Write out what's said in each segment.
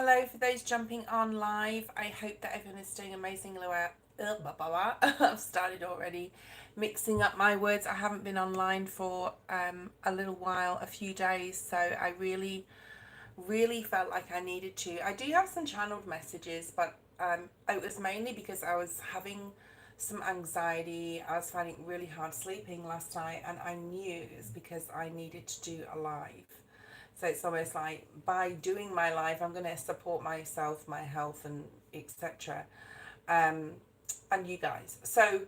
hello for those jumping on live. I hope that everyone is doing amazingly well. I've started already mixing up my words. I haven't been online for a little while, a few days, so I really felt like I needed to. I do have some channeled messages, but it was mainly because I was having some anxiety. I was finding it really hard sleeping last night, and I knew it was because I needed to do a live. So it's almost like by doing my life, I'm going to support myself, my health, and etc. Um, and you guys. So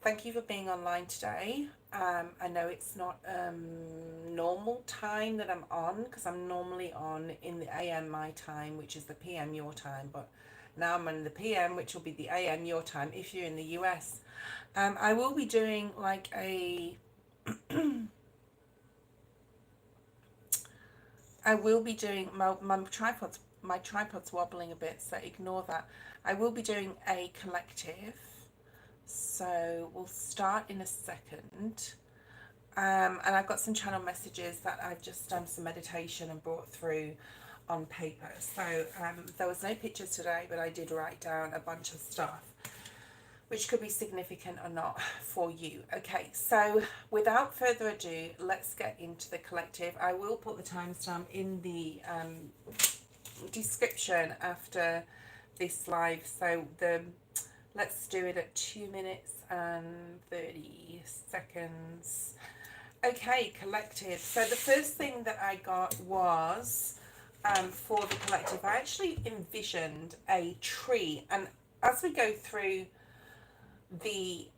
thank you for being online today. I know it's not normal time that I'm on because I'm normally on in the AM my time, which is the PM your time. But now I'm in the PM, which will be the AM your time if you're in the US. I will be doing like a I will be doing my tripod's wobbling a bit, so ignore that. I will be doing a collective, so we'll start in a second. And I've got some channel messages that I've just done some meditation and brought through on paper. So there was no pictures today, but I did write down a bunch of stuff which could be significant or not for you. Okay, so without further ado, let's get into the collective. I will put the timestamp in the description after this live. So let's do it at 2 minutes and 30 seconds. Okay, collective. So the first thing that I got was for the collective, I actually envisioned a tree, and as we go through the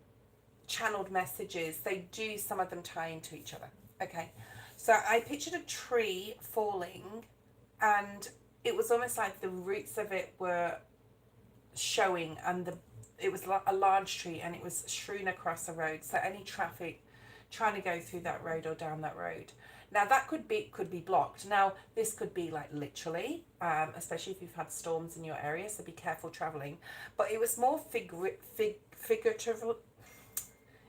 channeled messages, they do, some of them tie into each other. Okay, so I pictured a tree falling, and it was almost like the roots of it were showing, and it was a large tree, and it was strewn across a road, so any traffic trying to go through that road or down that road. Now that could be blocked. Now this could be like literally, especially if you've had storms in your area, so be careful traveling. But it was more figurative.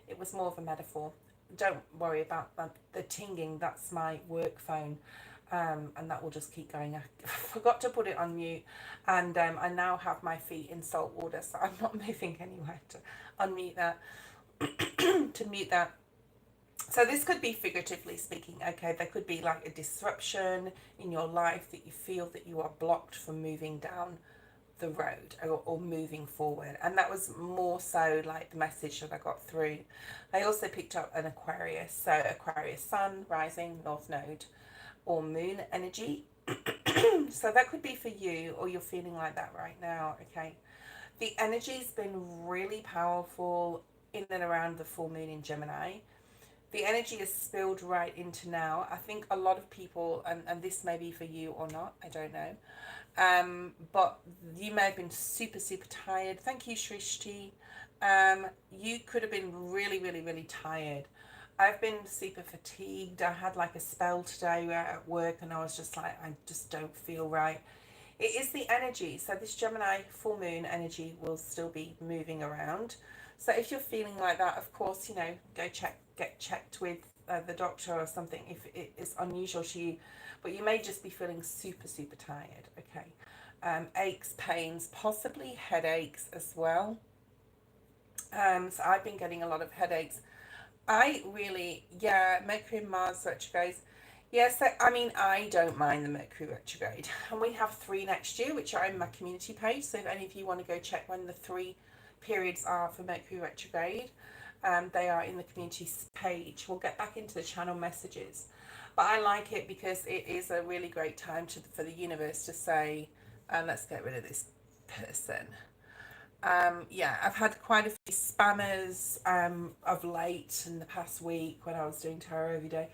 It was more of a metaphor. Don't worry about the tinging. That's my work phone, and that will just keep going. I forgot to put it on mute, and I now have my feet in salt water, so I'm not moving anywhere to unmute that. To mute that. So this could be figuratively speaking, okay? There could be like a disruption in your life that you feel that you are blocked from moving down the road or moving forward. And that was more so like the message that I got through. I also picked up an Aquarius. So Aquarius sun, rising, north node, or moon energy. So that could be for you, or you're feeling like that right now, okay? The energy's been really powerful in and around the full moon in Gemini. The energy is spilled right into now. I think a lot of people, and this may be for you or not, I don't know, but you may have been super tired. Thank you, Shrishti. You could have been really tired. I've been super fatigued. I had like a spell today at work, and I was just like, I just don't feel right. It is the energy. So this Gemini full moon energy will still be moving around. So if you're feeling like that, of course, go get checked with the doctor or something if it is unusual to you. But you may just be feeling super tired, okay? Aches, pains, possibly headaches as well. So I've been getting a lot of headaches. Mercury and Mars retrogrades. Yes, I mean, I don't mind the Mercury retrograde. And we have 3 next year, which are in my community page. So if any of you want to go check when the 3 periods are for Mercury retrograde, they are in the community page. We'll get back into the channel messages. But I like it because it is a really great time for the universe to say, let's get rid of this person. I've had quite a few spammers of late in the past week when I was doing tarot every day.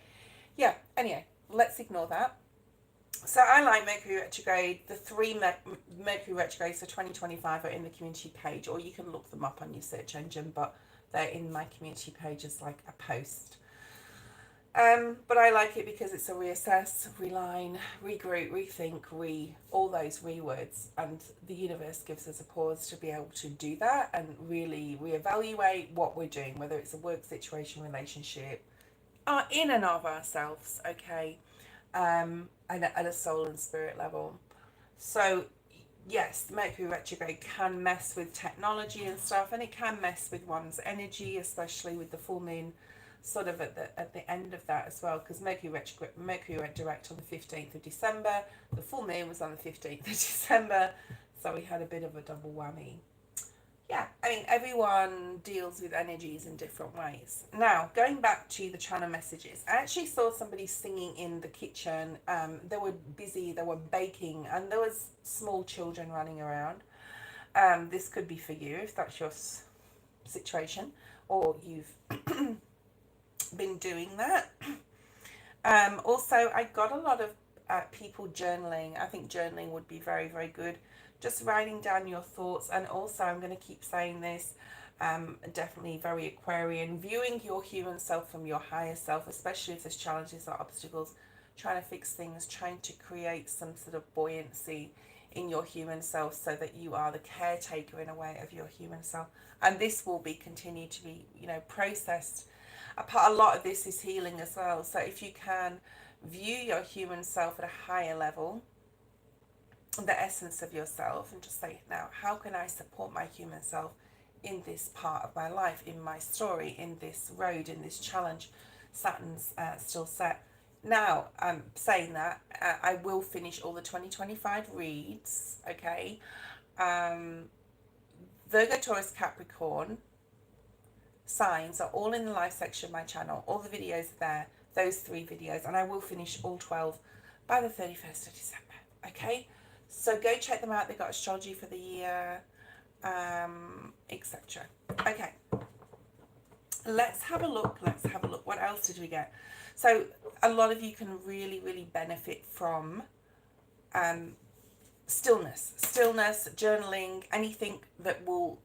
Yeah, anyway, let's ignore that. So I like Mercury retrograde. The 3 Mercury retrogrades for 2025 are in the community page, or you can look them up on your search engine, but they're in my community page as like a post. But I like it because it's a reassess, realign, regroup, rethink, all those words, and the universe gives us a pause to be able to do that and really reevaluate what we're doing, whether it's a work situation, relationship, in and of ourselves, okay, and at a soul and spirit level. So yes, Mercury retrograde can mess with technology and stuff, and it can mess with one's energy, especially with the full moon sort of at the end of that as well, because Mercury went direct on the 15th of December. The full moon was on the 15th of December, so we had a bit of a double whammy. Yeah, I mean, everyone deals with energies in different ways. Now, going back to the channel messages, I actually saw somebody singing in the kitchen. They were busy, they were baking, and there was small children running around. This could be for you if that's your situation, or you've been doing that. Also, I got a lot of people journaling. I think journaling would be very, very good. Just writing down your thoughts, and also I'm going to keep saying this, definitely very Aquarian, viewing your human self from your higher self, especially if there's challenges or obstacles, trying to fix things, trying to create some sort of buoyancy in your human self so that you are the caretaker in a way of your human self. And this will be continued to be, you know, processed. A lot of this is healing as well. So if you can view your human self at a higher level, the essence of yourself, and just say, now, how can I support my human self in this part of my life, in my story, in this road, in this challenge? Saturn's still set. Now, saying that, I will finish all the 2025 reads, okay? Virgo, Taurus, Capricorn signs are all in the live section of my channel. All the videos are there, those 3 videos, and I will finish all 12 by the 31st of December, okay? So go check them out. They've got astrology for the year, etc. Okay, let's have a look. What else did we get? So a lot of you can really, really benefit from stillness, journaling, anything that will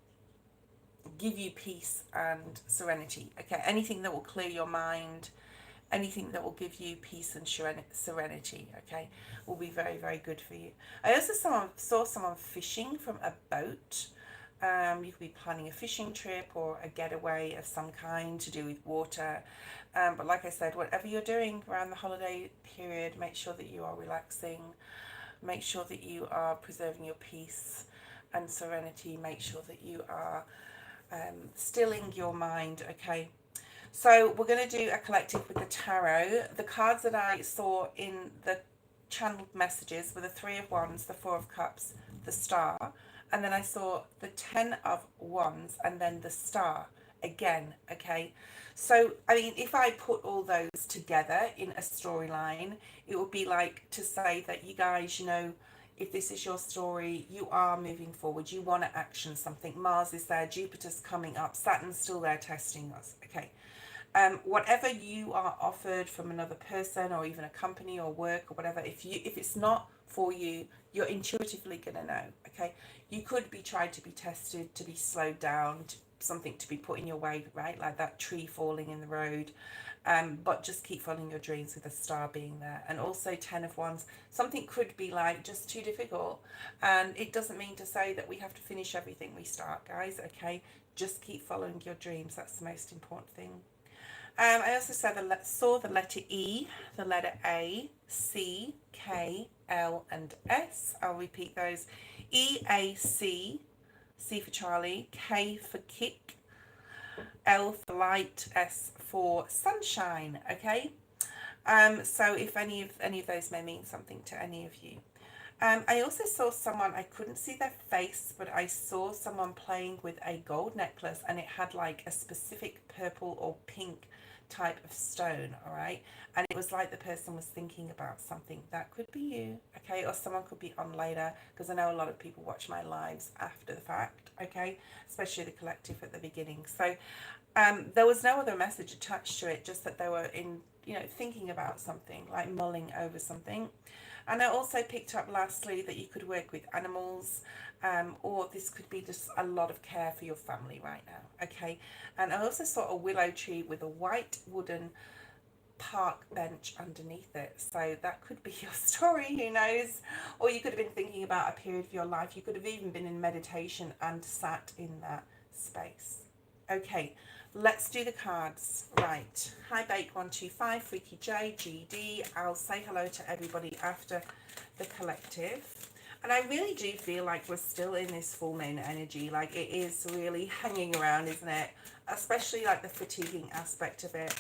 give you peace and serenity. Okay, anything that will clear your mind, anything that will give you peace and serenity, okay, will be very, very good for you. I also saw someone fishing from a boat. You could be planning a fishing trip or a getaway of some kind to do with water. But like I said, whatever you're doing around the holiday period, make sure that you are relaxing. Make sure that you are preserving your peace and serenity. Make sure that you are stilling your mind, okay? So we're going to do a collective with the tarot. The cards that I saw in the channeled messages were the 3 of Wands, the 4 of Cups, the Star, and then I saw the 10 of Wands and then the Star again, okay? So, I mean, if I put all those together in a storyline, it would be like to say that you guys, you know, if this is your story, you are moving forward, you want to action something. Mars is there, Jupiter's coming up, Saturn's still there testing us, okay? Whatever you are offered from another person or even a company or work or whatever, if it's not for you, you're intuitively going to know, okay? You could be tried to be tested, to be slowed down, something to be put in your way, right? Like that tree falling in the road. But just keep following your dreams with the Star being there. And also 10 of Wands, something could be like just too difficult. And it doesn't mean to say that we have to finish everything we start, guys, okay? Just keep following your dreams. That's the most important thing. I also saw the letter E, the letter A, C, K, L, and S. I'll repeat those. E, A, C, C for Charlie, K for kick, L for light, S for sunshine, okay? So if any of those may mean something to any of you. I also saw someone, I couldn't see their face, but I saw someone playing with a gold necklace and it had like a specific purple or pink type of stone, all right? And it was like the person was thinking about something. That could be you, okay? Or someone could be on later, because I know a lot of people watch my lives after the fact, okay? Especially the collective at the beginning. So there was no other message attached to it, just that they were in, you know, thinking about something, like mulling over something. And I also picked up lastly that you could work with animals, or this could be just a lot of care for your family right now, okay? And I also saw a willow tree with a white wooden park bench underneath it. So that could be your story, who knows? Or you could have been thinking about a period of your life. You could have even been in meditation and sat in that space. Okay, let's do the cards. Right. Hi, Bake125, Freaky J, GD. I'll say hello to everybody after the collective. And I really do feel like we're still in this full moon energy. Like it is really hanging around, isn't it? Especially like the fatiguing aspect of it.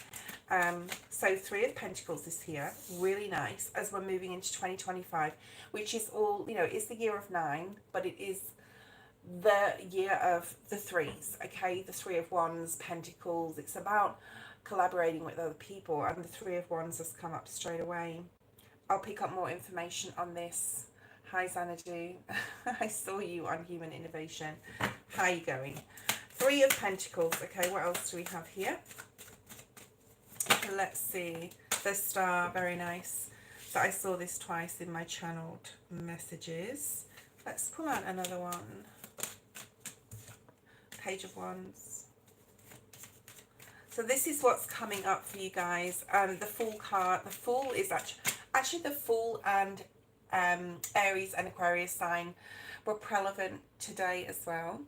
So Three of Pentacles is here, really nice, as we're moving into 2025, which is all, you know, it's the year of 9, but it is the year of the threes, okay? The Three of Wands, Pentacles, it's about collaborating with other people, and the Three of Wands has come up straight away. I'll pick up more information on this. Hi Zanadu, I saw you on Human Innovation. How are you going? Three of Pentacles, okay, what else do we have here? Let's see, the Star, very nice. So I saw this twice in my channeled messages. Let's pull out another one. Page of Wands. So this is what's coming up for you guys. The Fool card, the Fool is actually the Fool and Aries and Aquarius sign were prevalent today as well.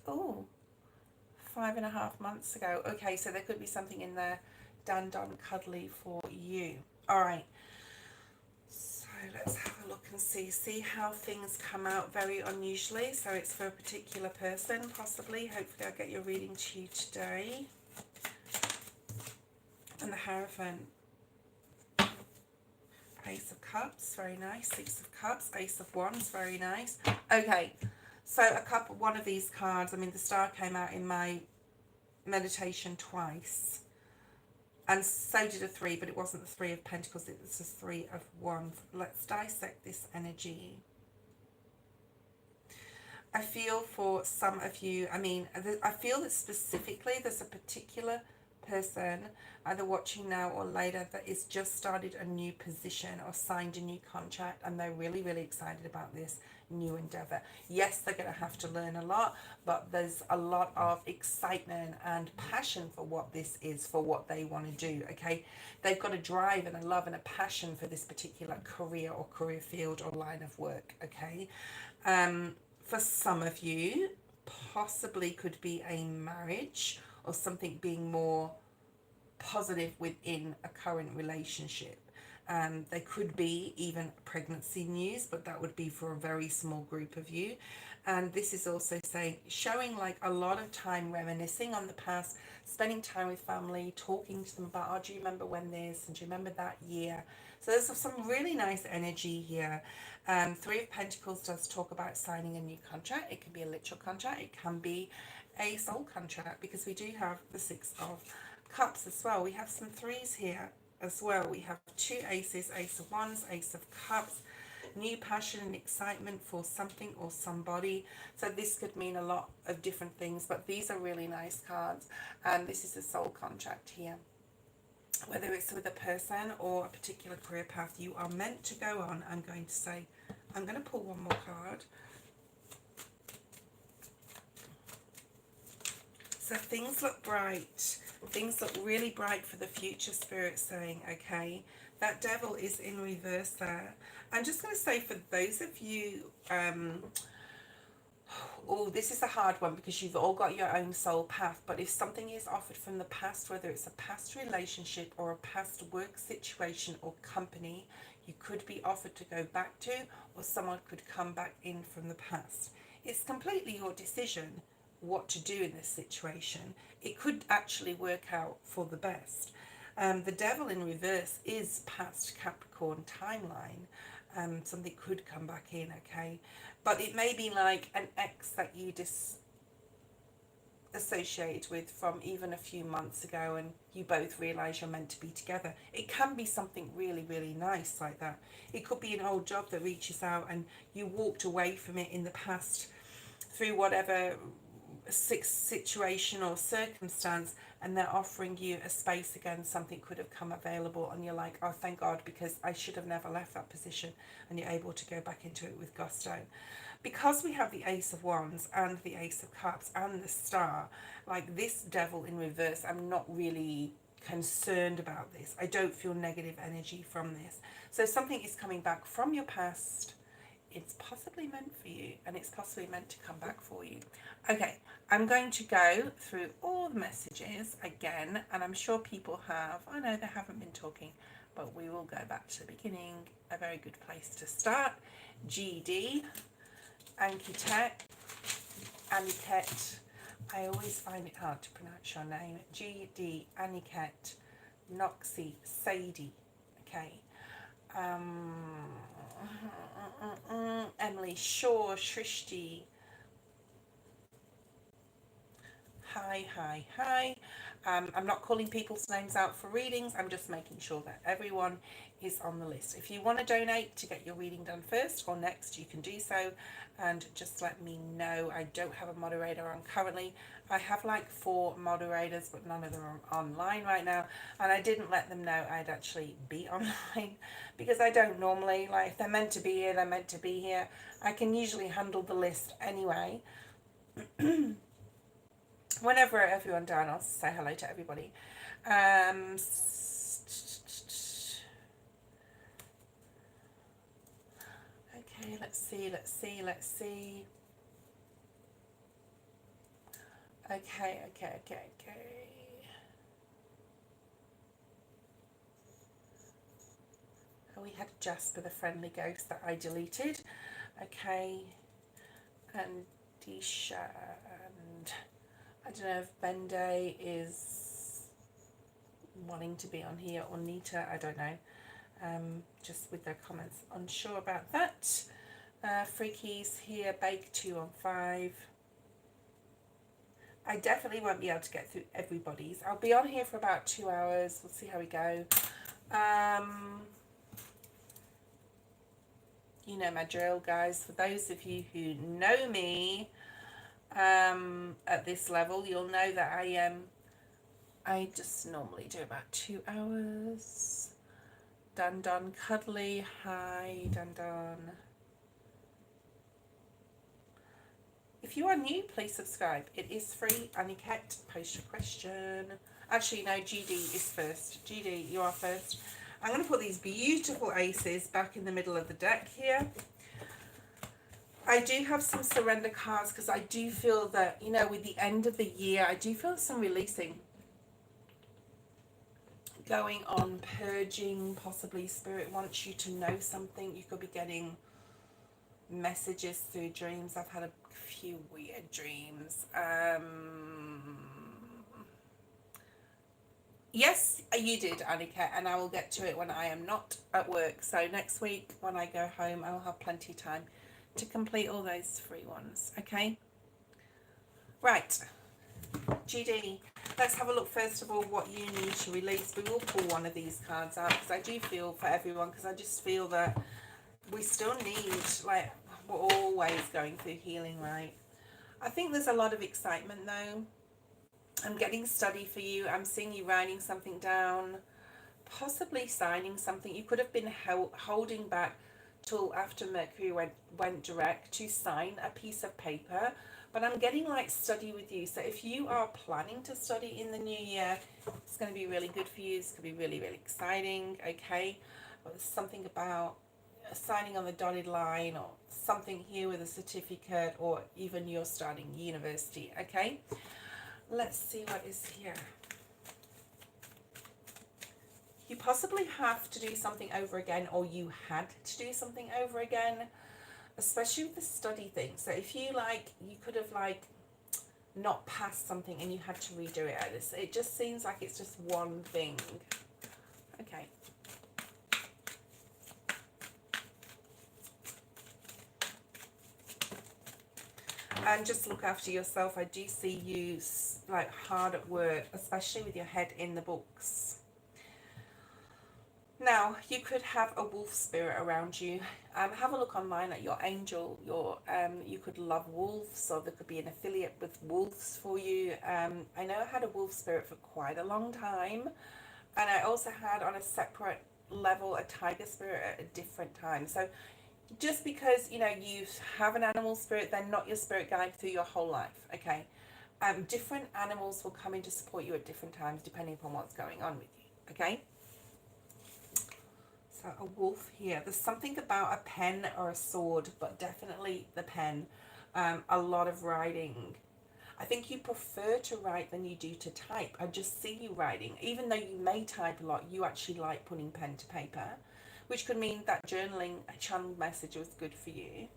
Oh, 5.5 months ago. Okay, so there could be something in there dandon cuddly for you. All right, so let's have a look and see how things come out very unusually. So it's for a particular person, possibly. Hopefully I'll get your reading to you today. And the Hierophant. Ace of Cups, very nice. Six of Cups, Ace of Wands, very nice. Okay, so one of these cards, I mean, the Star came out in my meditation twice, and so did a 3, but it wasn't the Three of Pentacles, it was the Three of Wands. Let's dissect this energy. I feel for some of you, I mean, I feel that specifically there's a particular person either watching now or later that is just started a new position or signed a new contract, and they're really, really excited about this new endeavor. Yes, they're going to have to learn a lot, but there's a lot of excitement and passion for what this is, for what they want to do. Okay, they've got a drive and a love and a passion for this particular career or career field or line of work. Okay, for some of you, possibly could be a marriage or something being more positive within a current relationship. There could be even pregnancy news, but that would be for a very small group of you. And this is also showing like a lot of time reminiscing on the past, spending time with family, talking to them about, oh, do you remember when this, and do you remember that year? So there's some really nice energy here. Three of Pentacles does talk about signing a new contract. It can be a literal contract, it can be a soul contract, because we do have the Six of Cups as well. We have some threes here as well. We have two aces, Ace of Wands, Ace of Cups, new passion and excitement for something or somebody. So this could mean a lot of different things, but these are really nice cards, and this is a soul contract here. Whether it's with a person or a particular career path you are meant to go on, I'm going to pull one more card. So things look bright. Things look really bright for the future, Spirit saying, okay. That Devil is in reverse there. I'm just going to say for those of you, oh, this is a hard one because you've all got your own soul path, but if something is offered from the past, whether it's a past relationship or a past work situation or company, you could be offered to go back to, or someone could come back in from the past. It's completely your decision what to do in this situation. It could actually work out for the best. The Devil in reverse is past Capricorn timeline. Something could come back in, okay? But it may be like an ex that you disassociate with from even a few months ago, and you both realise you're meant to be together. It can be something really, really nice like that. It could be an old job that reaches out and you walked away from it in the past through whatever situation or circumstance, and they're offering you a space again. Something could have come available and you're like, oh, thank God, because I should have never left that position, and you're able to go back into it with gusto. Because we have the Ace of Wands and the Ace of Cups and the Star, like this Devil in reverse, I'm not really concerned about this. I don't feel negative energy from this. So something is coming back from your past. It's possibly meant for you, and it's possibly meant to come back for you. Okay, I'm going to go through all the messages again, and I'm sure people have, I know they haven't been talking, but we will go back to the beginning. A very good place to start. GD, Aniket. I always find it hard to pronounce your name. GD, Aniket, Noxy, Sadie. Okay. Emily Shaw, Shrishti. Hi. I'm not calling people's names out for readings. I'm just making sure that everyone is on the list. If you want to donate to get your reading done first or next, you can do so, and just let me know. I don't have a moderator on currently. I have like 4 moderators, but none of them are online right now, and I didn't let them know I'd actually be online because I don't normally. Like, if they're meant to be here, they're meant to be here. I can usually handle the list anyway. Whenever everyone down, I'll say hello to everybody. Okay, let's see. Okay. Oh, we had Jasper, the friendly ghost that I deleted. Okay, and Disha, and I don't know if Bende is wanting to be on here, or Nita, I don't know. Just with their comments, unsure about that. Freaky's here, Bake 2 on 5. I definitely won't be able to get through everybody's. I'll be on here for about 2 hours. We'll see how we go. You know my drill, guys. For those of you who know me at this level, you'll know that I just normally do about 2 hours. Dun Cuddly, hi Dun. If you are new, please subscribe. It is free. Aniket, post your question. Actually, no, GD is first. GD, you are first. I'm going to put these beautiful aces back in the middle of the deck here. I do have some surrender cards because I do feel that, you know, with the end of the year, I do feel some releasing going on, purging. Possibly Spirit wants you to know something. You could be getting messages through dreams. I've had a few weird dreams. Yes, you did, Annika, and I will get to it when I am not at work. So next week when I go home, I will have plenty of time to complete all those free ones. Okay, right, GD, let's have a look first of all what you need to release. We will pull one of these cards out because I do feel for everyone, because I just feel that we still need, like, we're always going through healing, right? I think there's a lot of excitement though. I'm getting study for you. I'm seeing you writing something down, possibly signing something. You could have been holding back till after Mercury went direct to sign a piece of paper, but I'm getting like study with you. So if you are planning to study in the new year, it's going to be really good for you. It's going to be really, really exciting. Okay, but there's something about signing on the dotted line, or something here with a certificate, or even you're starting university. Okay, let's see what is here. You possibly have to do something over again, or you had to do something over again, especially with the study thing. So if you you could have not passed something and you had to redo it. It just seems like it's just one thing. Okay. And just look after yourself. I do see you hard at work, especially with your head in the books. Now, you could have a wolf spirit around you. Have a look online at your angel. You could love wolves, or there could be an affiliate with wolves for you. I know I had a wolf spirit for quite a long time, and I also had, on a separate level, a tiger spirit at a different time. So just because you have an animal spirit, they're not your spirit guide through your whole life. Okay, different animals will come in to support you at different times depending upon what's going on with you. Okay, so a wolf here. There's something about a pen or a sword, but definitely the pen. A lot of writing. I think you prefer to write than you do to type. I just see you writing. Even though you may type a lot, you actually like putting pen to paper, which could mean that journaling a channeled message was good for you.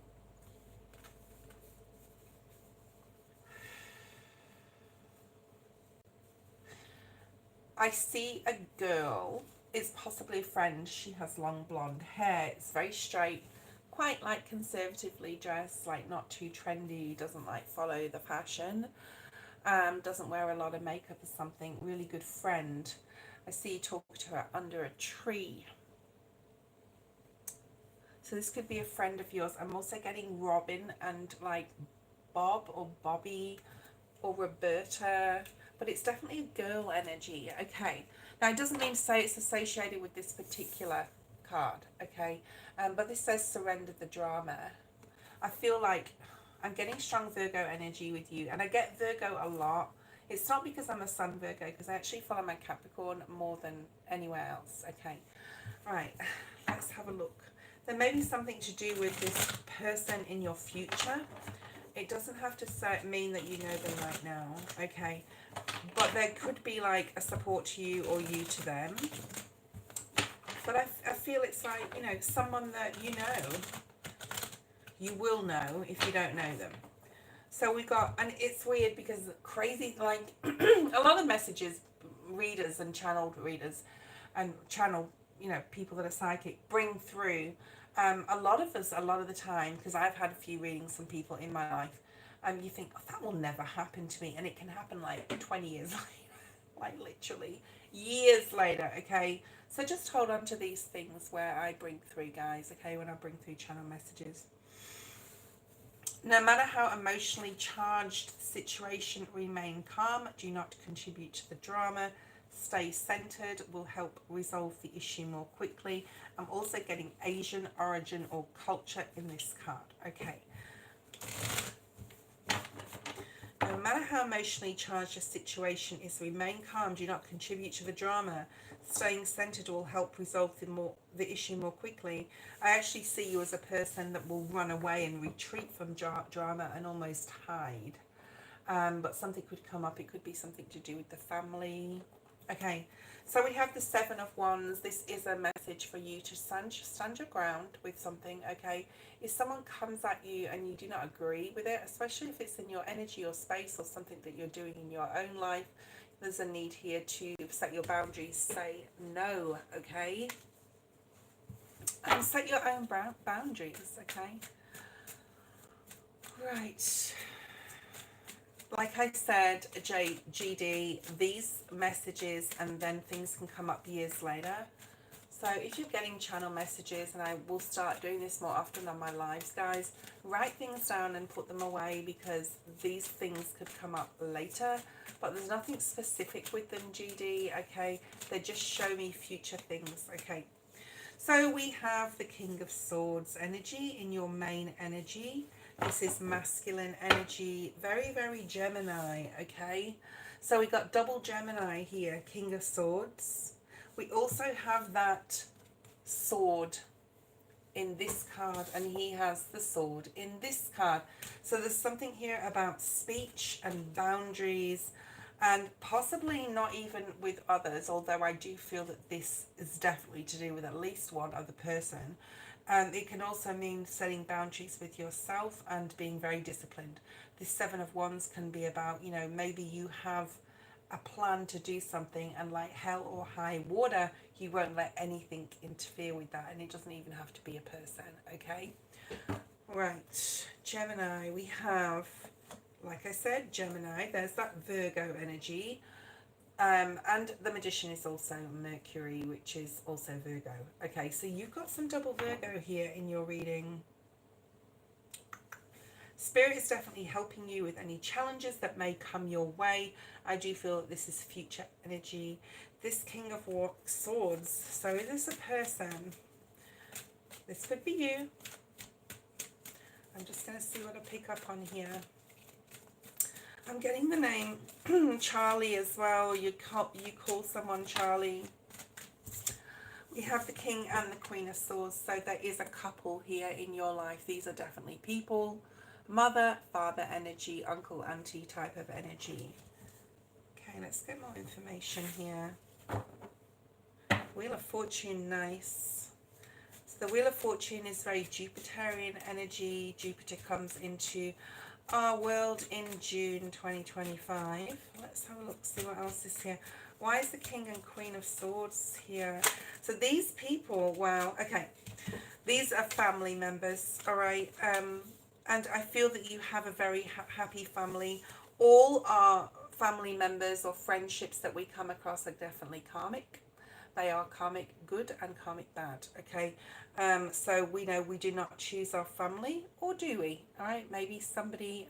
I see a girl, it's possibly a friend. She has long blonde hair. It's very straight, quite like conservatively dressed, like not too trendy, doesn't like follow the fashion, doesn't wear a lot of makeup or something. Really good friend. I see you talk to her under a tree. So this could be a friend of yours. I'm also getting Robin and like Bob or Bobby or Roberta, but it's definitely a girl energy. Okay, now it doesn't mean to say it's associated with this particular card, okay, but this says surrender the drama. I feel like I'm getting strong Virgo energy with you, and I get Virgo a lot. It's not because I'm a Sun Virgo, because I actually follow my Capricorn more than anywhere else. Okay, right, let's have a look. There may be something to do with this person in your future. It doesn't have to mean that you know them right now, okay? But there could be like a support to you or you to them. But I feel it's like, you know, someone that you know. You will know if you don't know them. So we got, and it's weird because crazy, like a lot of messages, readers and channeled readers and channel, you know, people that are psychic bring through. A lot of us, a lot of the time, because I've had a few readings from people in my life, you think, oh, that will never happen to me. And it can happen like 20 years later, like literally years later, okay? So just hold on to these things where I bring through, guys, okay, when I bring through channel messages. No matter how emotionally charged the situation, remain calm. Do not contribute to the drama. Stay centered will help resolve the issue more quickly. I'm also getting Asian origin or culture in this card. Okay. No matter how emotionally charged a situation is, remain calm. Do not contribute to the drama. Staying centered will help resolve the issue more quickly. I actually see you as a person that will run away and retreat from drama and almost hide. But something could come up. It could be something to do with the family. Okay, so we have the Seven of Wands. This is a message for you to stand your ground with something, okay? If someone comes at you and you do not agree with it, especially if it's in your energy or space or something that you're doing in your own life, there's a need here to set your boundaries. Say no, okay? And set your own boundaries, okay? Right. Like I said, GD, these messages and then things can come up years later. So if you're getting channel messages, and I will start doing this more often on my lives, guys, write things down and put them away, because these things could come up later. But there's nothing specific with them, GD, okay? They just show me future things, okay? So we have the King of Swords energy in your main energy. This is masculine energy, very, very Gemini, okay? So we got double Gemini here, King of Swords. We also have that sword in this card, and he has the sword in this card. So there's something here about speech and boundaries, and possibly not even with others, although I do feel that this is definitely to do with at least one other person. It can also mean setting boundaries with yourself and being very disciplined. This Seven of Wands can be about, you know, maybe you have a plan to do something, and like hell or high water, you won't let anything interfere with that, and it doesn't even have to be a person, okay? Right, Gemini, we have, like I said, Gemini, there's that Virgo energy. And the Magician is also Mercury, which is also Virgo. Okay, so you've got some double Virgo here in your reading. Spirit is definitely helping you with any challenges that may come your way. I do feel that this is future energy. This King of Swords, so is this a person? This could be you. I'm just going to see what I pick up on here. I'm getting the name Charlie as well. You call someone Charlie. We have the King and the Queen of Swords. So there is a couple here in your life. These are definitely people. Mother, father energy, uncle, auntie type of energy. Okay, let's get more information here. Wheel of Fortune, nice. So the Wheel of Fortune is very Jupiterian energy. Jupiter comes into our world in June 2025. Let's have a look, see what else is here. Why is the King and Queen of Swords here? So these people, wow, okay. These are family members, all right? And I feel that you have a very happy family. All our family members or friendships that we come across are definitely karmic. They are karmic good and karmic bad, okay? So we know we do not choose our family, or do we? All right, maybe somebody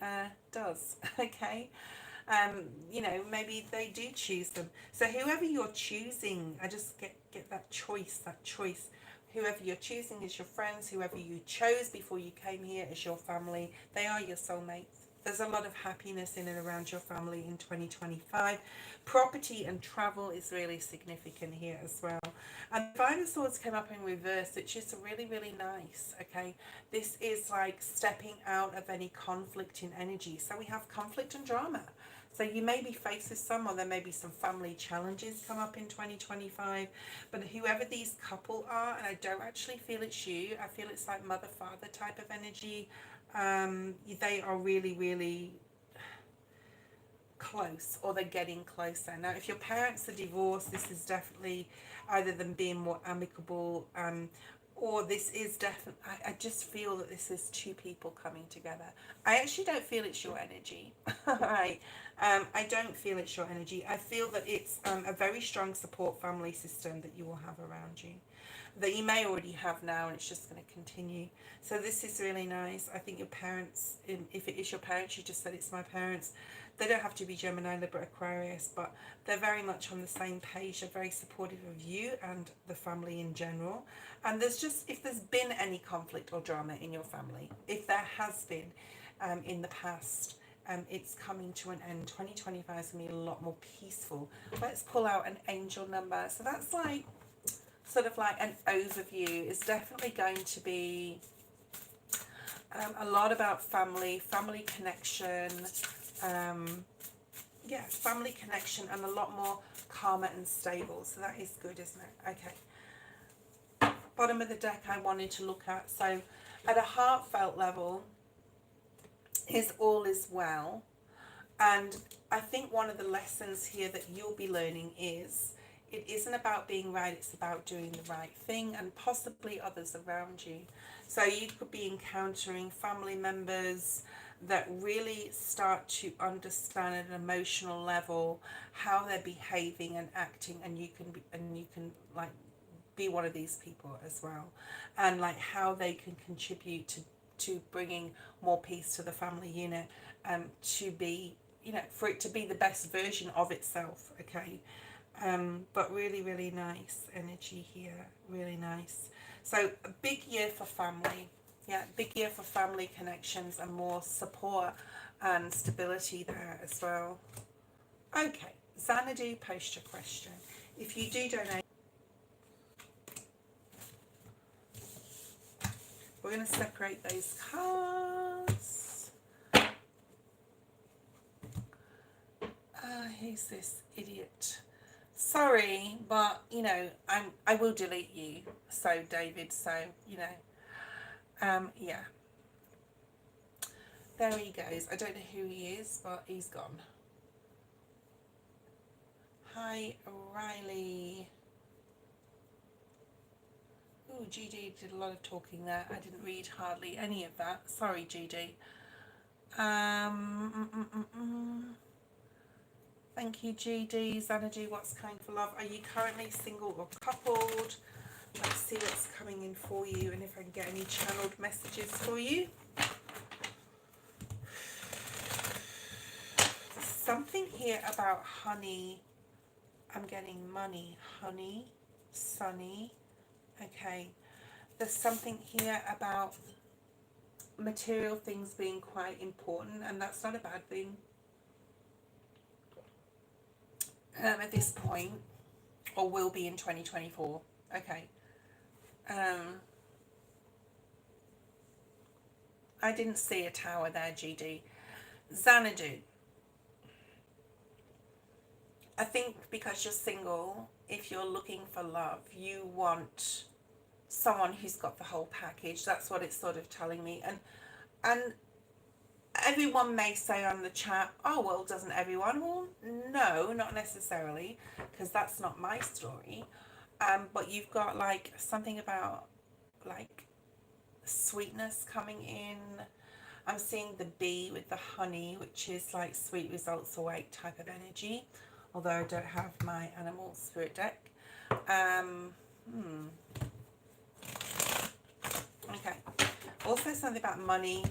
does, okay? You know, maybe they do choose them. So whoever you're choosing, I just get that choice, Whoever you're choosing is your friends. Whoever you chose before you came here is your family. They are your soulmates. There's a lot of happiness in and around your family in 2025. Property and travel is really significant here as well. And the Five of Swords came up in reverse, which is really, really nice, okay? This is like stepping out of any conflict in energy. So we have conflict and drama. So you may be faced with some, or there may be some family challenges come up in 2025. But whoever these couple are, and I don't actually feel it's you, I feel it's like mother-father type of energy. They are really, really close, or they're getting closer. Now, if your parents are divorced, this is definitely either them being more amicable, or this is definitely, I just feel that this is two people coming together. I actually don't feel it's your energy. Right. I don't feel it's your energy. I feel that it's a very strong support family system that you will have around you, that you may already have now, and it's just going to continue. So this is really nice. I think your parents, if it is your parents, you just said it's my parents, they don't have to be Gemini, Libra, Aquarius, but they're very much on the same page. They're very supportive of you and the family in general. And there's just, if there's been any conflict or drama in your family, if there has been in the past, it's coming to an end. 2025 is going to be a lot more peaceful. Let's pull out an angel number. So that's like, sort of like an overview. It's definitely going to be a lot about family connection, yeah, family connection, and a lot more calmer and stable. So that is good, isn't it? Okay. Bottom of the deck I wanted to look at. So at a heartfelt level, is all is well. And I think one of the lessons here that you'll be learning is it isn't about being right, it's about doing the right thing, and possibly others around you. So you could be encountering family members that really start to understand at an emotional level how they're behaving and acting, and you can like be one of these people as well, and like how they can contribute to bringing more peace to the family unit, to be, you know, for it to be the best version of itself, okay? But really, really nice energy here, really nice. So a big year for family, yeah, big year for family connections and more support and stability there as well. Okay, Zanadu, post your question. If you do donate, we're going to separate those cards. Who's this idiot? Sorry, but you know, I will delete you. So David, so you know, yeah. There he goes. I don't know who he is, but he's gone. Hi, Riley. Ooh, GD did a lot of talking there. I didn't read hardly any of that. Sorry, GD. Thank you, GD. Zanadu, what's kind for love? Are you currently single or coupled? Let's see what's coming in for you, and if I can get any channeled messages for you. There's something here about honey. I'm getting money, honey, sunny. Okay. There's something here about material things being quite important, and that's not a bad thing. At this point, or will be in 2024. Okay. I didn't see a tower there, GD. Xanadu. I think because you're single, if you're looking for love, you want someone who's got the whole package. That's what it's sort of telling me. And everyone may say on the chat, oh, well, doesn't everyone? Well, no, not necessarily, because that's not my story. But you've got like something about like sweetness coming in. I'm seeing the bee with the honey, which is like sweet results await type of energy, although I don't have my animal spirit deck. Okay. Also something about money.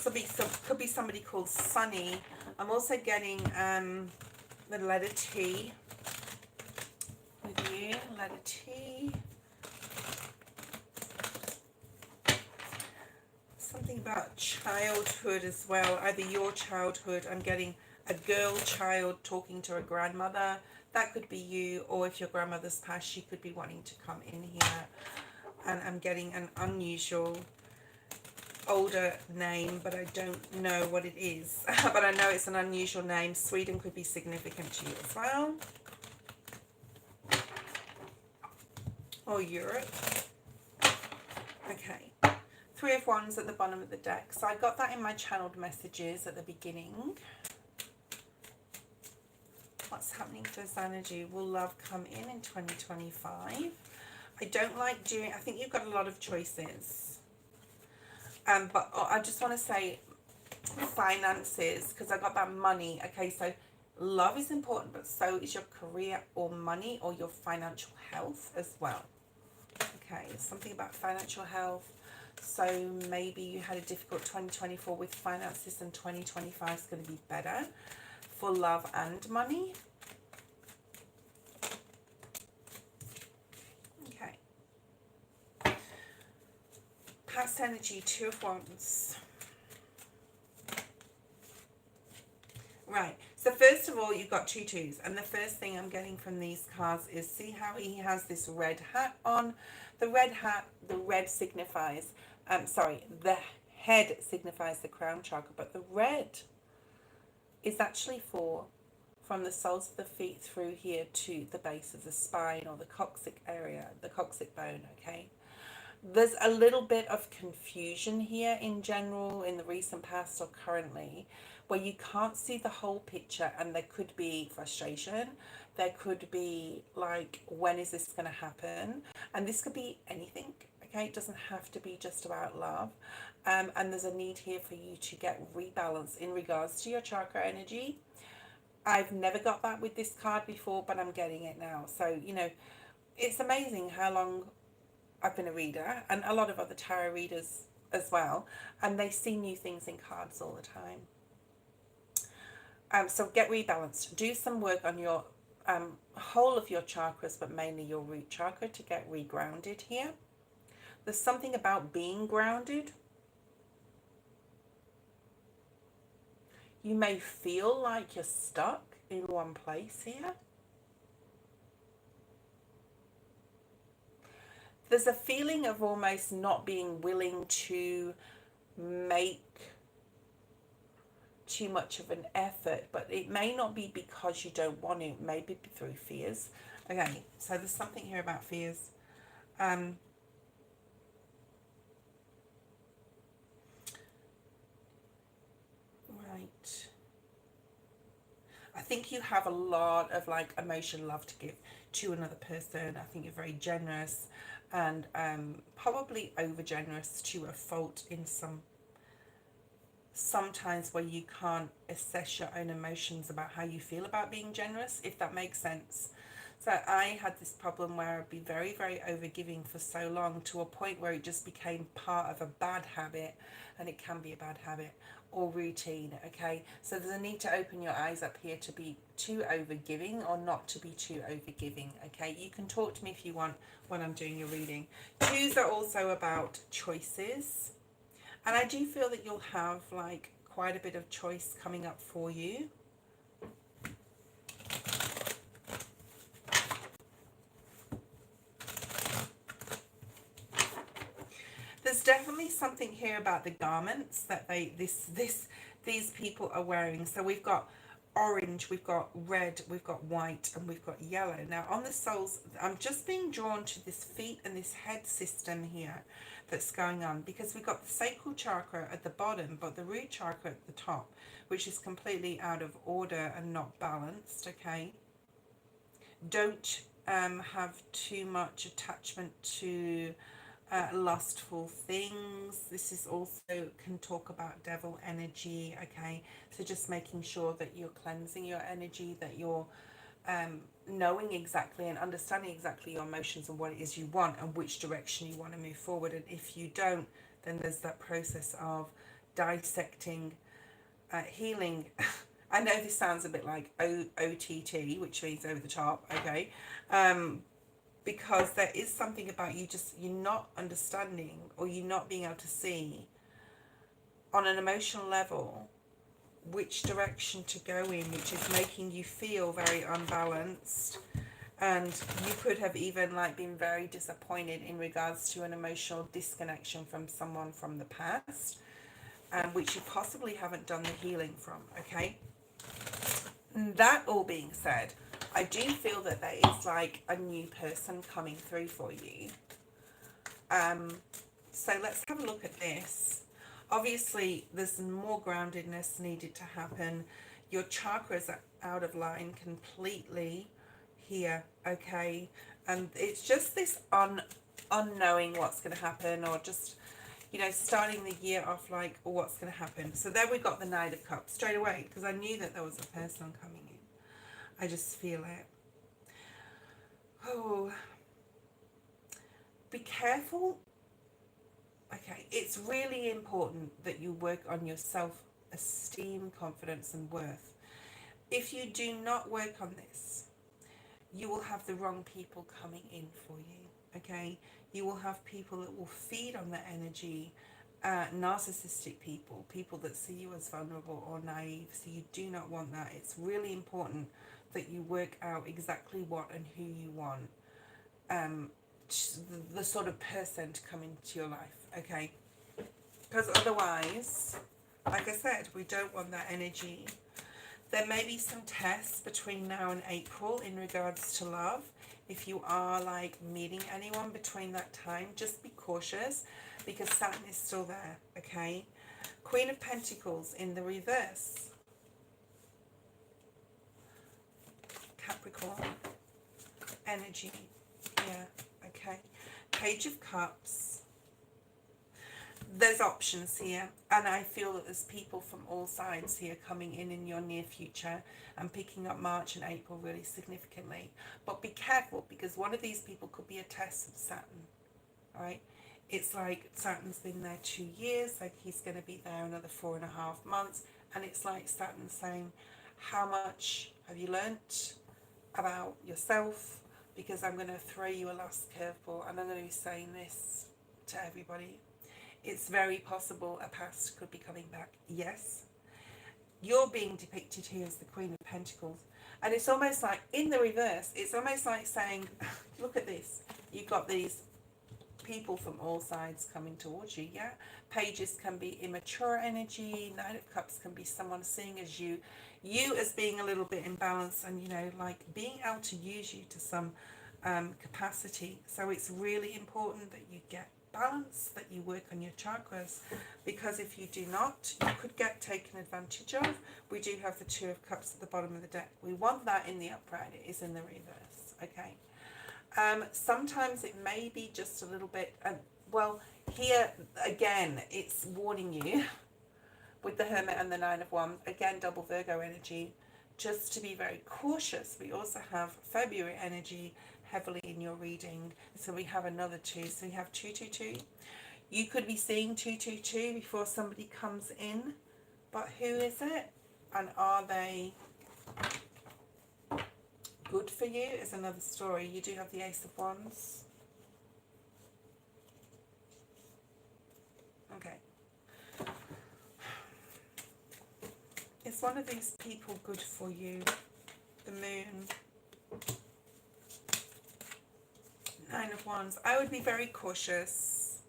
Could be somebody called Sunny. I'm also getting the letter T with you. Letter T. Something about childhood as well. Either your childhood. I'm getting a girl child talking to a grandmother. That could be you, or if your grandmother's passed, she could be wanting to come in here. And I'm getting an unusual older name, but I don't know what it is. But I know it's an unusual name. Sweden could be significant to you as well. Or Europe. Okay. Three of Wands at the bottom of the deck. So I got that in my channeled messages at the beginning. What's happening for Xanadu? Will love come in 2025? I don't like doing... I think you've got a lot of choices. But I just want to say finances, because I got that money. Okay, so love is important, but so is your career or money or your financial health as well. Okay, something about financial health. So maybe you had a difficult 2024 with finances, and 2025 is going to be better for love and money. Past energy, Two of Wands. Right, so first of all, you've got two twos. And the first thing I'm getting from these cards is, see how he has this red hat on? The red hat, the red signifies, the head signifies the crown chakra, but the red is actually from the soles of the feet through here to the base of the spine or the coccyx area, the coccyx bone, okay? There's a little bit of confusion here in general in the recent past or currently, where you can't see the whole picture, and there could be frustration. There could be like, when is this going to happen? And this could be anything, okay? It doesn't have to be just about love. And there's a need here for you to get rebalanced in regards to your chakra energy. I've never got that with this card before, but I'm getting it now. So, you know, it's amazing how long I've been a reader, and a lot of other tarot readers as well, and they see new things in cards all the time. So get rebalanced. Do some work on your whole of your chakras, but mainly your root chakra, to get regrounded here. There's something about being grounded. You may feel like you're stuck in one place here. There's a feeling of almost not being willing to make too much of an effort, but it may not be because you don't want to, maybe through fears. Okay, so there's something here about fears. Right. I think you have a lot of like emotion, love to give to another person. I think you're very generous, and probably over generous to a fault in sometimes where you can't assess your own emotions about how you feel about being generous, if that makes sense. So I had this problem where I'd be very, very overgiving for so long, to a point where it just became part of a bad habit, and it can be a bad habit, or routine. Okay, so there's a need to open your eyes up here to be too overgiving or not to be too overgiving. Okay, you can talk to me if you want when I'm doing your reading. Twos are also about choices, and I do feel that you'll have like quite a bit of choice coming up for you. There's definitely something here about the garments that these people are wearing. So we've got orange, we've got red, we've got white, and we've got yellow. Now on the soles, I'm just being drawn to this feet and this head system here that's going on, because we've got the sacral chakra at the bottom but the root chakra at the top, which is completely out of order and not balanced. Okay, don't have too much attachment to lustful things. This is also can talk about devil energy. Okay, so just making sure that you're cleansing your energy, that you're knowing exactly and understanding exactly your emotions and what it is you want and which direction you want to move forward. And if you don't, then there's that process of dissecting, healing. I know this sounds a bit like OTT, which means over the top. Okay, because there is something about you're not understanding, or you're not being able to see on an emotional level which direction to go in, which is making you feel very unbalanced. And you could have even like been very disappointed in regards to an emotional disconnection from someone from the past, which you possibly haven't done the healing from. Okay, that all being said, I do feel that there is like a new person coming through for you. So let's have a look at this. Obviously, there's more groundedness needed to happen. Your chakras are out of line completely here, okay? And it's just this unknowing what's going to happen, or just, you know, starting the year off like, oh, what's going to happen? So there we got the Knight of Cups straight away, because I knew that there was a person coming in. I just feel it. Oh, be careful. Okay, it's really important that you work on your self-esteem, confidence, and worth. If you do not work on this, you will have the wrong people coming in for you. Okay, you will have people that will feed on that energy, narcissistic people, people that see you as vulnerable or naive. So you do not want that. It's really important that you work out exactly what and who you want, the sort of person to come into your life. Okay, because otherwise, like I said, we don't want that energy. There may be some tests between now and April in regards to love. If you are like meeting anyone between that time, just be cautious, because Saturn is still there. Okay, Queen of Pentacles in the reverse, Capricorn energy. Yeah, okay, Page of Cups. There's options here, and I feel that there's people from all sides here coming in your near future, and picking up March and April really significantly. But be careful, because one of these people could be a test of Saturn. All right, it's like Saturn's been there 2 years, like he's going to be there another 4.5 months, and it's like Saturn saying, how much have you learnt about yourself? Because I'm going to throw you a last curveball, and I'm going to be saying this to everybody. It's very possible a past could be coming back. Yes. You're being depicted here as the Queen of Pentacles. And it's almost like, in the reverse, it's almost like saying, look at this. You've got these people from all sides coming towards you, yeah? Pages can be immature energy. Knight of Cups can be someone seeing as you as being a little bit imbalanced, and, you know, like being able to use you to some capacity. So it's really important that you get balance, that you work on your chakras, because if you do not, you could get taken advantage of. We do have the Two of Cups at the bottom of the deck. We want that in the upright. It is in the reverse. Okay, sometimes it may be just a little bit, well, here again it's warning you with the Hermit and the Nine of Wands, again double Virgo energy, just to be very cautious. We also have February energy heavily in your reading, so we have another 2, so we have 222. You could be seeing 222 before somebody comes in, but who is it, and are they good for you is another story. You do have the Ace of Wands. Okay, is one of these people good for you? The Moon, Nine of Wands. I would be very cautious.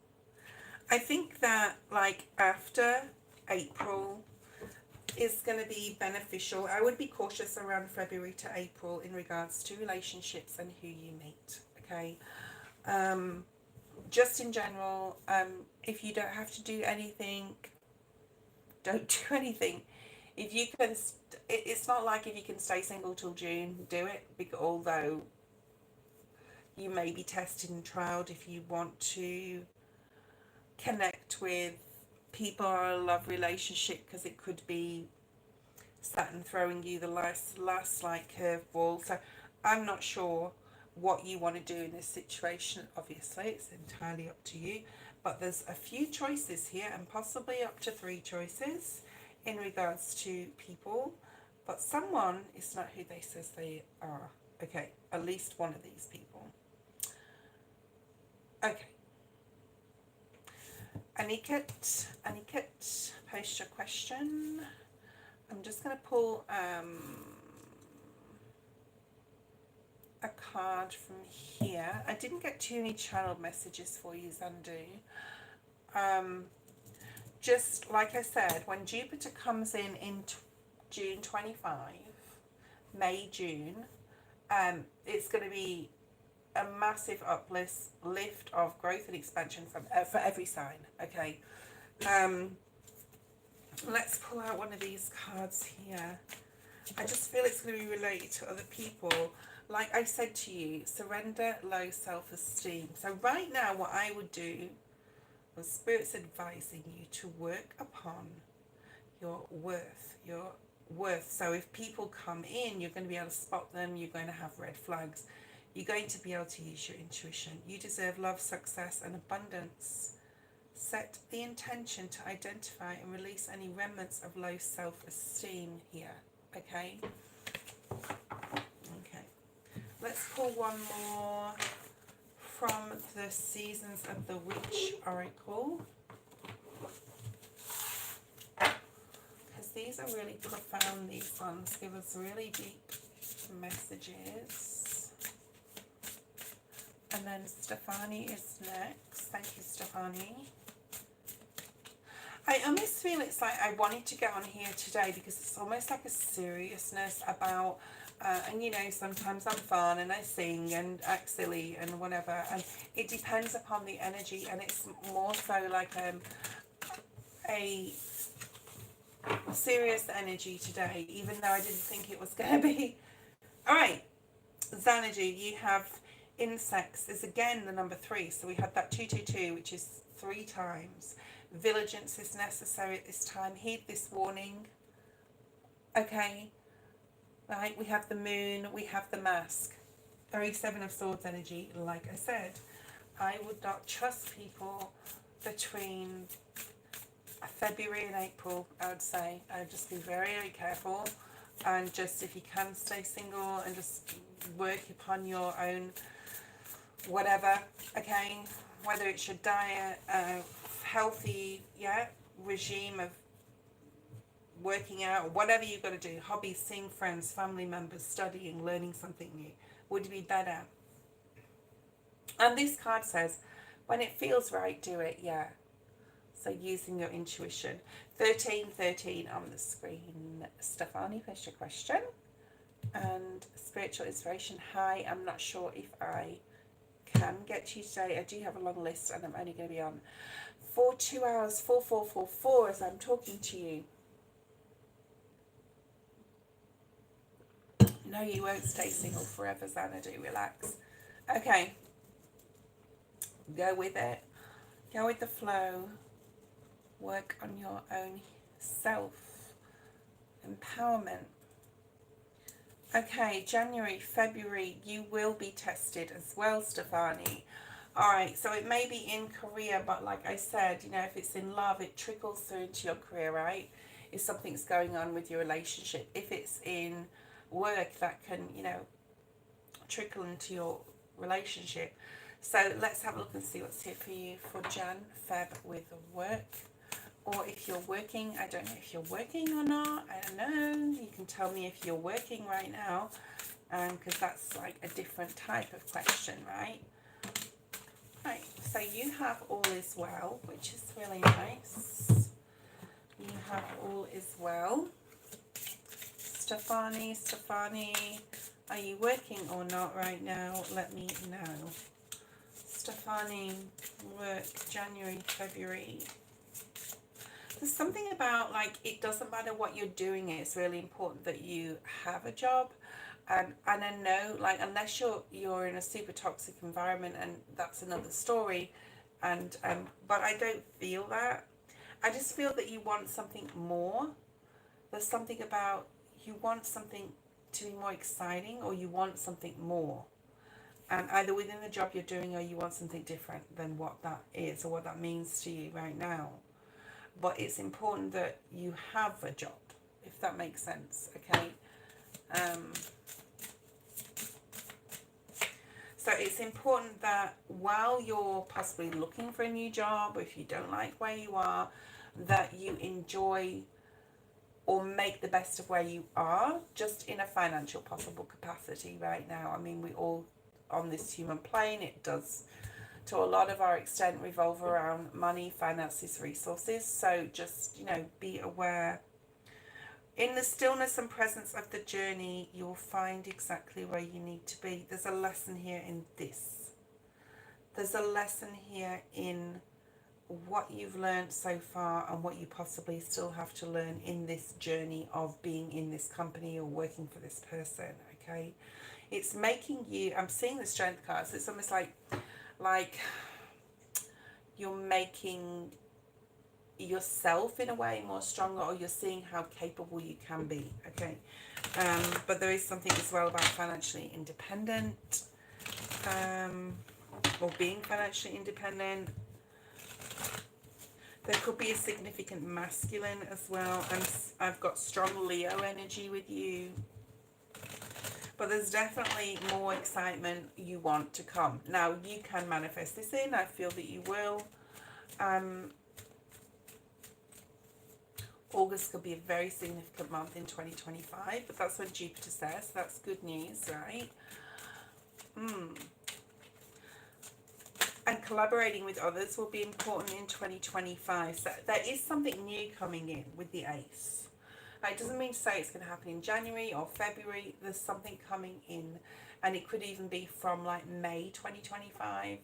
I think that like after April is going to be beneficial. I would be cautious around February to April in regards to relationships and who you meet. Okay. Just in general, if you don't have to do anything, don't do anything. If you can, it's not like if you can stay single till June, do it. Because although you may be tested and trialed if you want to connect with people or a love relationship, because it could be Saturn throwing you the last like curveball. So I'm not sure what you want to do in this situation. Obviously, it's entirely up to you. But there's a few choices here, and possibly up to 3 choices in regards to people. But someone is not who they says they are. Okay, at least one of these people. Okay. Aniket, post your question. I'm just going to pull a card from here. I didn't get too many channel messages for you, Zanadu. Just like I said, when Jupiter comes in June 25, May, June, it's going to be a massive lift of growth and expansion for every sign. Okay. Let's pull out one of these cards here. I just feel it's going to be related to other people. Like I said to you, surrender, low self-esteem. So right now what I would do was Spirit's advising you to work upon your worth. So if people come in, you're going to be able to spot them. You're going to have red flags. You're going to be able to use your intuition. You deserve love, success, and abundance. Set the intention to identify and release any remnants of low self-esteem here. Okay? Okay. Let's pull one more from the Seasons of the Witch Oracle. Because these are really profound, these ones. Give us really deep messages. And then Stefani is next. Thank you, Stefani. I almost feel it's like I wanted to get on here today because it's almost like a seriousness about, and you know, sometimes I'm fun and I sing and act silly and whatever, and it depends upon the energy, and it's more so like a serious energy today, even though I didn't think it was going to be. Alright, Xanadu, you have insects is again the number 3, so we had that 222, which is 3 times. Vigilance is necessary at this time. Heed this warning. Okay, right, we have the moon, we have the mask. Very 7 of Swords energy. Like I said, I would not trust people between February and April. I would say I would just be very, very careful, and just if you can stay single and just work upon your own whatever. Okay, whether it's your diet, healthy regime of working out, whatever you've got to do, hobbies, seeing friends, family members, studying, learning something new would be better. And this card says when it feels right, do it. So using your intuition. 1313 on the screen. Stefani, finish your question. And spiritual inspiration. Hi, I'm not sure if I can get to you today. I do have a long list and I'm only going to be on for 2 hours, 4444 as I'm talking to you. No, you won't stay single forever, Xanadu. Relax. Okay. Go with it. Go with the flow. Work on your own self-empowerment. Okay, January, February, you will be tested as well, Stefani. Alright, so it may be in career, but like I said, you know, if it's in love, it trickles through into your career, right? If something's going on with your relationship. If it's in work, that can, you know, trickle into your relationship. So let's have a look and see what's here for you for Jan, Feb with work. Or if you're working, I don't know if you're working or not. I don't know. You can tell me if you're working right now, because that's like a different type of question, right? Right, so you have all is well, which is really nice. You have all is well. Stefani, are you working or not right now? Let me know. Stefani, work January, February. There's something about, like, it doesn't matter what you're doing, it's really important that you have a job. And I know, like, unless you're in a super toxic environment, and that's another story. And but I don't feel that. I just feel that you want something more. There's something about you want something to be more exciting, or you want something more. And either within the job you're doing, or you want something different than what that is or what that means to you right now. But it's important that you have a job, if that makes sense, okay? So it's important that while you're possibly looking for a new job, or if you don't like where you are, that you enjoy or make the best of where you are, just in a financial possible capacity right now. I mean, we all, on this human plane, it does, to a lot of our extent, revolve around money, finances, resources. So just, you know, be aware. In the stillness and presence of the journey, you'll find exactly where you need to be. There's a lesson here in this. There's a lesson here in what you've learned so far and what you possibly still have to learn in this journey of being in this company or working for this person, okay? It's making you, I'm seeing the strength cards, it's almost like you're making yourself in a way more stronger, or you're seeing how capable you can be, okay? But there is something as well about financially independent, or being financially independent. There could be a significant masculine as well, and I've got strong Leo energy with you. But there's definitely more excitement you want to come. Now, you can manifest this in. I feel that you will. August could be a very significant month in 2025, but that's when Jupiter says. So that's good news, right? And collaborating with others will be important in 2025. So there is something new coming in with the Ace. It doesn't mean to say it's going to happen in January or February. There's something coming in, and it could even be from like May 2025.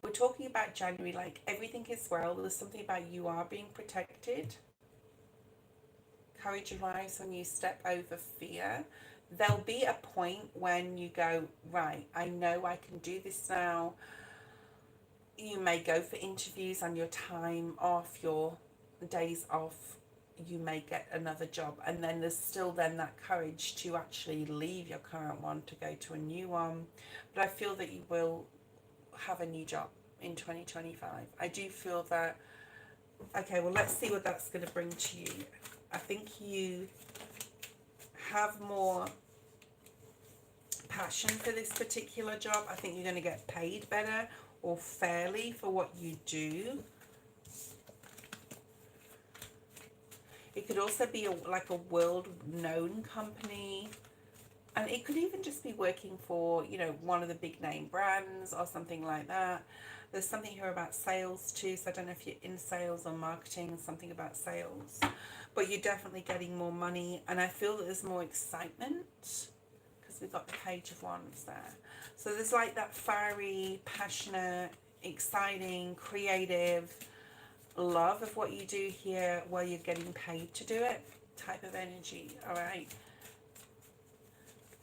We're talking about January, like everything is well. There's something about you are being protected. Courage arrives when you step over fear. There'll be a point when you go, right, I know I can do this now. You may go for interviews on your time off, your days off. You may get another job, and then there's still then that courage to actually leave your current one to go to a new one. But I feel that you will have a new job in 2025. I do feel that. Okay, well, let's see what that's going to bring to you. I think you have more passion for this particular job. I think you're going to get paid better or fairly for what you do. It could also be like a world-known company. And it could even just be working for, you know, one of the big name brands or something like that. There's something here about sales too. So I don't know if you're in sales or marketing, something about sales. But you're definitely getting more money. And I feel that there's more excitement because we've got the Page of Wands there. So there's like that fiery, passionate, exciting, creative love of what you do here while you're getting paid to do it type of energy. All right.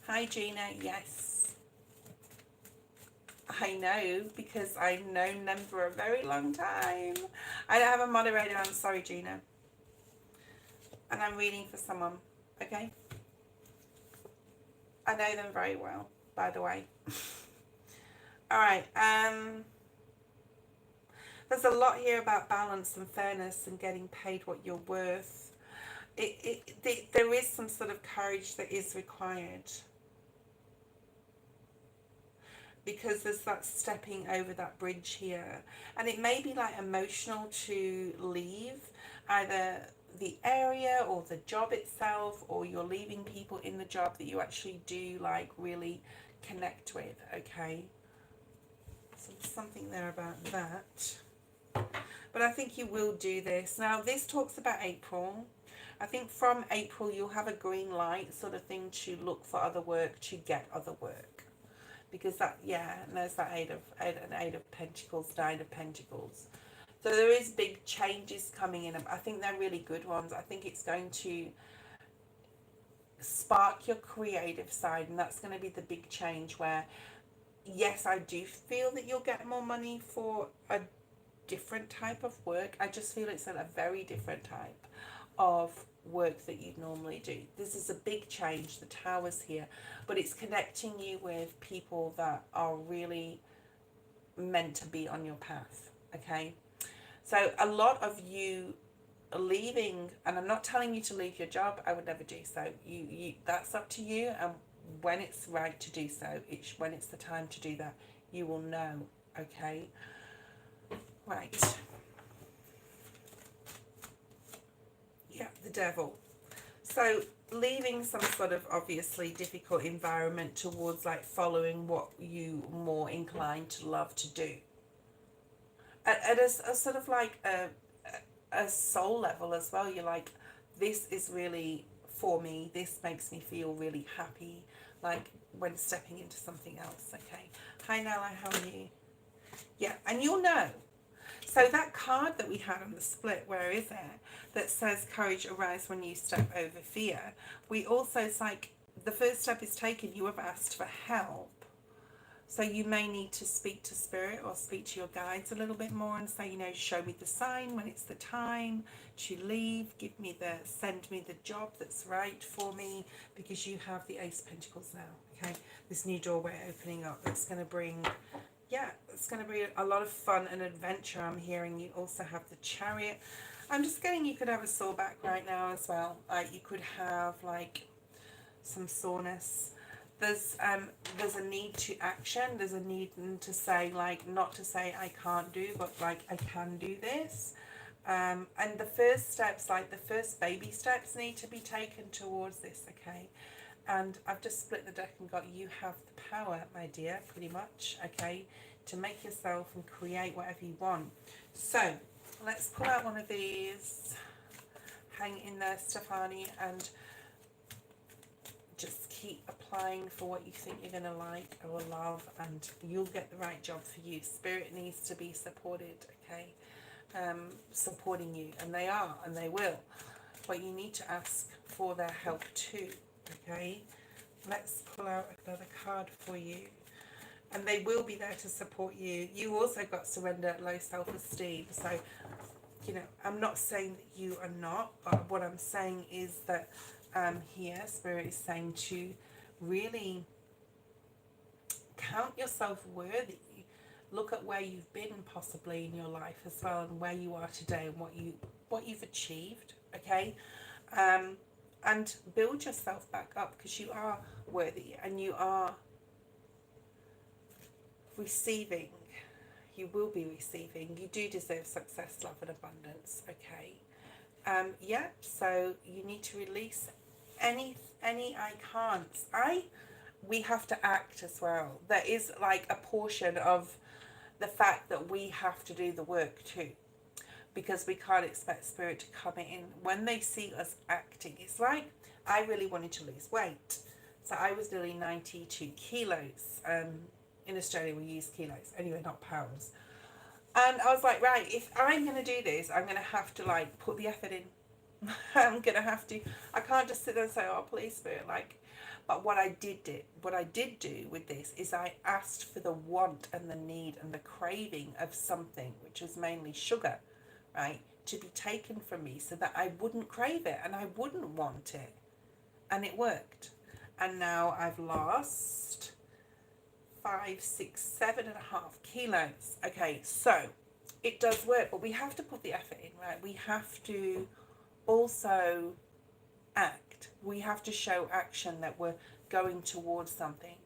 Hi, Gina. Yes. I know, because I've known them for a very long time. I don't have a moderator. I'm sorry, Gina. And I'm reading for someone. Okay? I know them very well, by the way. All right. There's a lot here about balance and fairness and getting paid what you're worth. There is some sort of courage that is required, because there's that stepping over that bridge here. And it may be like emotional to leave either the area or the job itself, or you're leaving people in the job that you actually do like really connect with, okay? So something there about that. But I think you will do this. Now, this talks about April. I think from April you'll have a green light sort of thing to look for other work, to get other work. Because that, yeah, and there's that eight of Pentacles, Nine of Pentacles. So there is big changes coming in. I think they're really good ones. I think it's going to spark your creative side, and that's going to be the big change where, yes, I do feel that you'll get more money for a different type of work. I just feel it's a very different type of work that you'd normally do. This is a big change. The Tower's here, but it's connecting you with people that are really meant to be on your path. Okay, so a lot of you are leaving, and I'm not telling you to leave your job. I would never do so. You that's up to you, and when it's right to do so, when it's the time to do that, you will know. Okay, right. Yeah, the Devil. So leaving some sort of obviously difficult environment towards like following what you more inclined to love to do. At a sort of like a soul level as well, you're like, this is really for me. This makes me feel really happy, like when stepping into something else. Okay. Hi Nala, how are you? Yeah, and you'll know. So that card that we had on the split, where is it? That says courage arise when you step over fear. We also, it's like the first step is taken. You have asked for help. So you may need to speak to spirit or speak to your guides a little bit more and say, you know, show me the sign when it's the time to leave. Send me the job that's right for me, because you have the Ace of Pentacles now. Okay, this new doorway opening up. That's going to bring, yeah, it's going to be a lot of fun and adventure. I'm hearing you also have the Chariot. I'm just getting you could have a sore back right now as well. You could have like some soreness. There's a need to action. There's a need to say, like, not to say I can't do, but like I can do this. And the first steps, like the first baby steps, need to be taken towards this. Okay. And I've just split the deck and got, you have the power, my dear, pretty much, okay, to make yourself and create whatever you want. So let's pull out one of these. Hang in there, Stefani, and just keep applying for what you think you're going to like or love, and you'll get the right job for you. Spirit needs to be supported, okay, supporting you, and they are, and they will, but you need to ask for their help too. Okay, let's pull out another card for you, and they will be there to support you. You also got surrender, low self-esteem. So, you know, I'm not saying that you are not, but what I'm saying is that here Spirit is saying to really count yourself worthy. Look at where you've been possibly in your life as well, and where you are today, and what you've achieved. Okay. And build yourself back up, because you are worthy and you are receiving. You will be receiving. You do deserve success, love and abundance. Okay. Yeah, so you need to release any I can't. We have to act as well. There is like a portion of the fact that we have to do the work too, because we can't expect Spirit to come in when they see us acting. It's like, I really wanted to lose weight, so I was nearly 92 kilos. In Australia we use kilos anyway, not pounds. And I was like, right, if I'm going to do this, I'm going to have to like put the effort in. I'm going to have to, I can't just sit there and say, oh please Spirit, like. But what I did do with this is I asked for the want and the need and the craving of something, which was mainly sugar, right, to be taken from me, so that I wouldn't crave it and I wouldn't want it. And it worked. And now I've lost 5, 6, 7.5 kilos. Okay, so it does work, but we have to put the effort in, right? We have to also act. We have to show action that we're going towards something.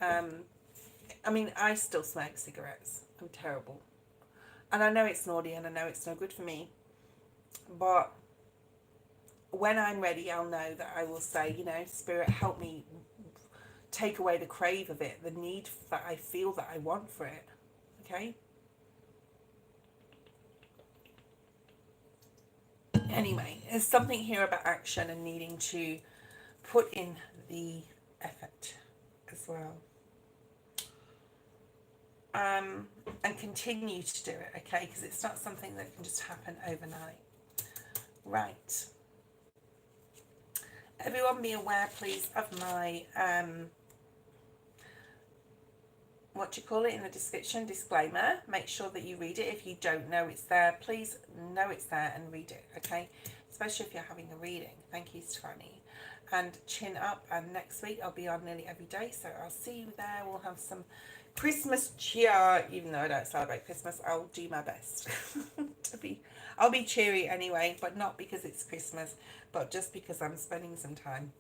I mean, I still smoke cigarettes. I'm terrible. And I know it's naughty and I know it's no good for me. But when I'm ready, I'll know that I will say, you know, Spirit, help me take away the crave of it, the need that I feel that I want for it. okay? Anyway, there's something here about action and needing to put in the effort as well. And continue to do it, okay? Because it's not something that can just happen overnight. Right. Everyone be aware, please, of my, what do you call it in the description, disclaimer. Make sure that you read it. If you don't know it's there, please know it's there and read it, okay? Especially if you're having a reading. Thank you, Stefani. And chin up, and next week I'll be on nearly every day, so I'll see you there. We'll have some Christmas cheer. Even though I don't celebrate Christmas, I'll do my best I'll be cheery anyway, but not because it's Christmas, but just because I'm spending some time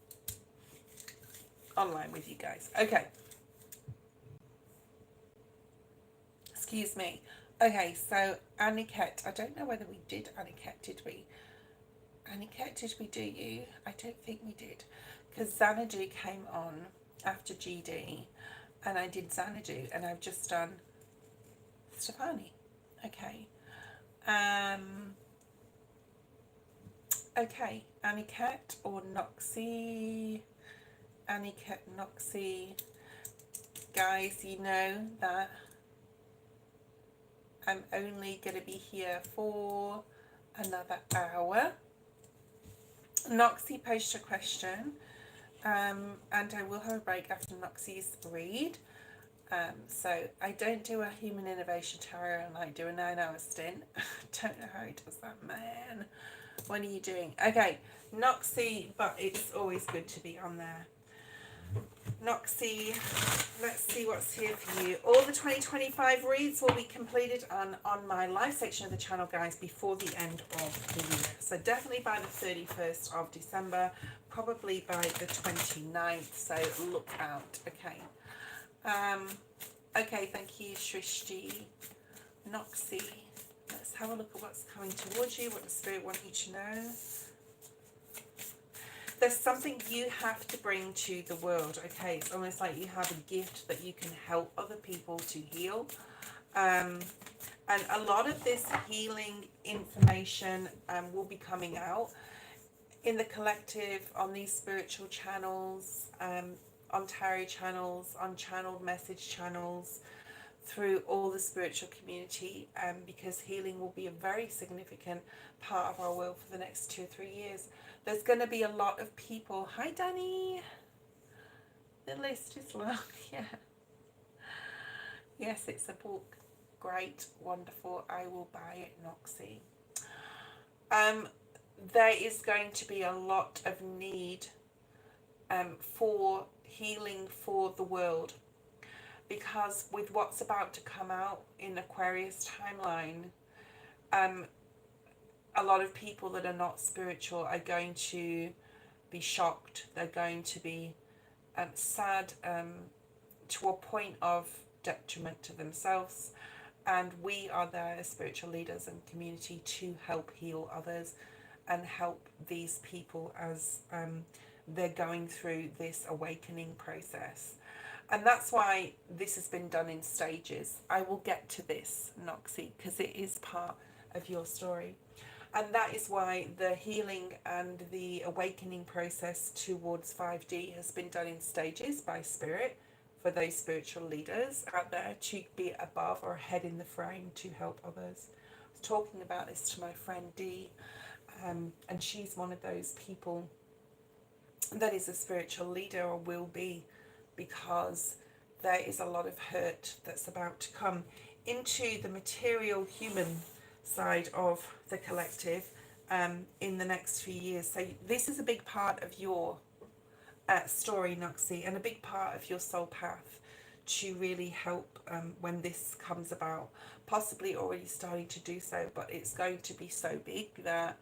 online with you guys. Okay. Excuse me. Okay, so Aniket, I don't know whether we did Aniket, did we? Aniket, did we do you? I don't think we did, because Zanadu came on after GD, and I did Zanadu, and I've just done Stefani. Okay. Okay, Aniket or Noxy. Aniket, Noxy. Guys, you know that I'm only going to be here for another hour. Noxy posted a question, and I will have a break after Noxy's read. So I don't do a human innovation tarot, and I do a 9-hour stint. Don't know how he does that, man. What are you doing? Okay, Noxy, but it's always good to be on there. Noxy, let's see what's here for you. All the 2025 reads will be completed on my live section of the channel, guys, before the end of the year. So definitely by the 31st of December, probably by the 29th, so look out, okay. Okay, thank you, Shrishti. Noxy, let's have a look at what's coming towards you, what the Spirit wants you to know. There's something you have to bring to the world, okay? It's almost like you have a gift that you can help other people to heal. And a lot of this healing information will be coming out in the collective, on these spiritual channels, on tarot channels, on channeled message channels, through all the spiritual community, because healing will be a very significant part of our world for the next 2 or 3 years. There's going to be a lot of people. Hi, Danny. The list is long. Yeah. Yes, it's a book. Great. Wonderful. I will buy it, Noxy. There is going to be a lot of need for healing for the world. Because with what's about to come out in Aquarius timeline, a lot of people that are not spiritual are going to be shocked. They're going to be sad to a point of detriment to themselves. And we are there as spiritual leaders and community to help heal others and help these people as they're going through this awakening process. And that's why this has been done in stages. I will get to this, Noxy, because it is part of your story. And that is why the healing and the awakening process towards 5D has been done in stages by Spirit, for those spiritual leaders out there to be above or ahead in the frame to help others. I was talking about this to my friend Dee, and she's one of those people that is a spiritual leader or will be, because there is a lot of hurt that's about to come into the material human side of the collective in the next few years. So this is a big part of your story, Noxy, and a big part of your soul path to really help when this comes about, possibly already starting to do so, but it's going to be so big that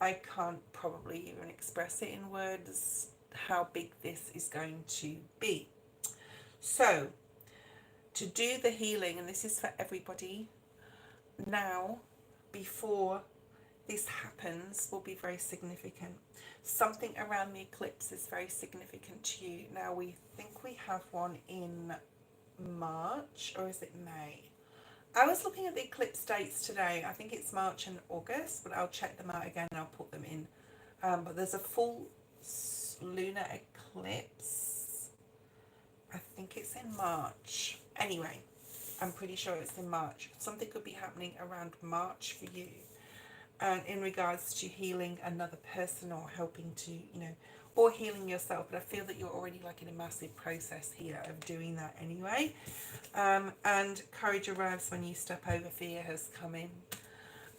I can't probably even express it in words how big this is going to be. So to do the healing, and this is for everybody now, before this happens, will be very significant. Something around the eclipse is very significant to you. Now we think we have one in March, or is it May? I was looking at the eclipse dates today. I think it's March and August, but I'll check them out again and I'll put them in. But there's a full lunar eclipse. I think it's in March. Anyway, I'm pretty sure it's in March. Something could be happening around March for you. And in regards to healing another person or helping to, you know, or healing yourself. But I feel that you're already like in a massive process here of doing that anyway. And courage arrives when you step over fear has come in.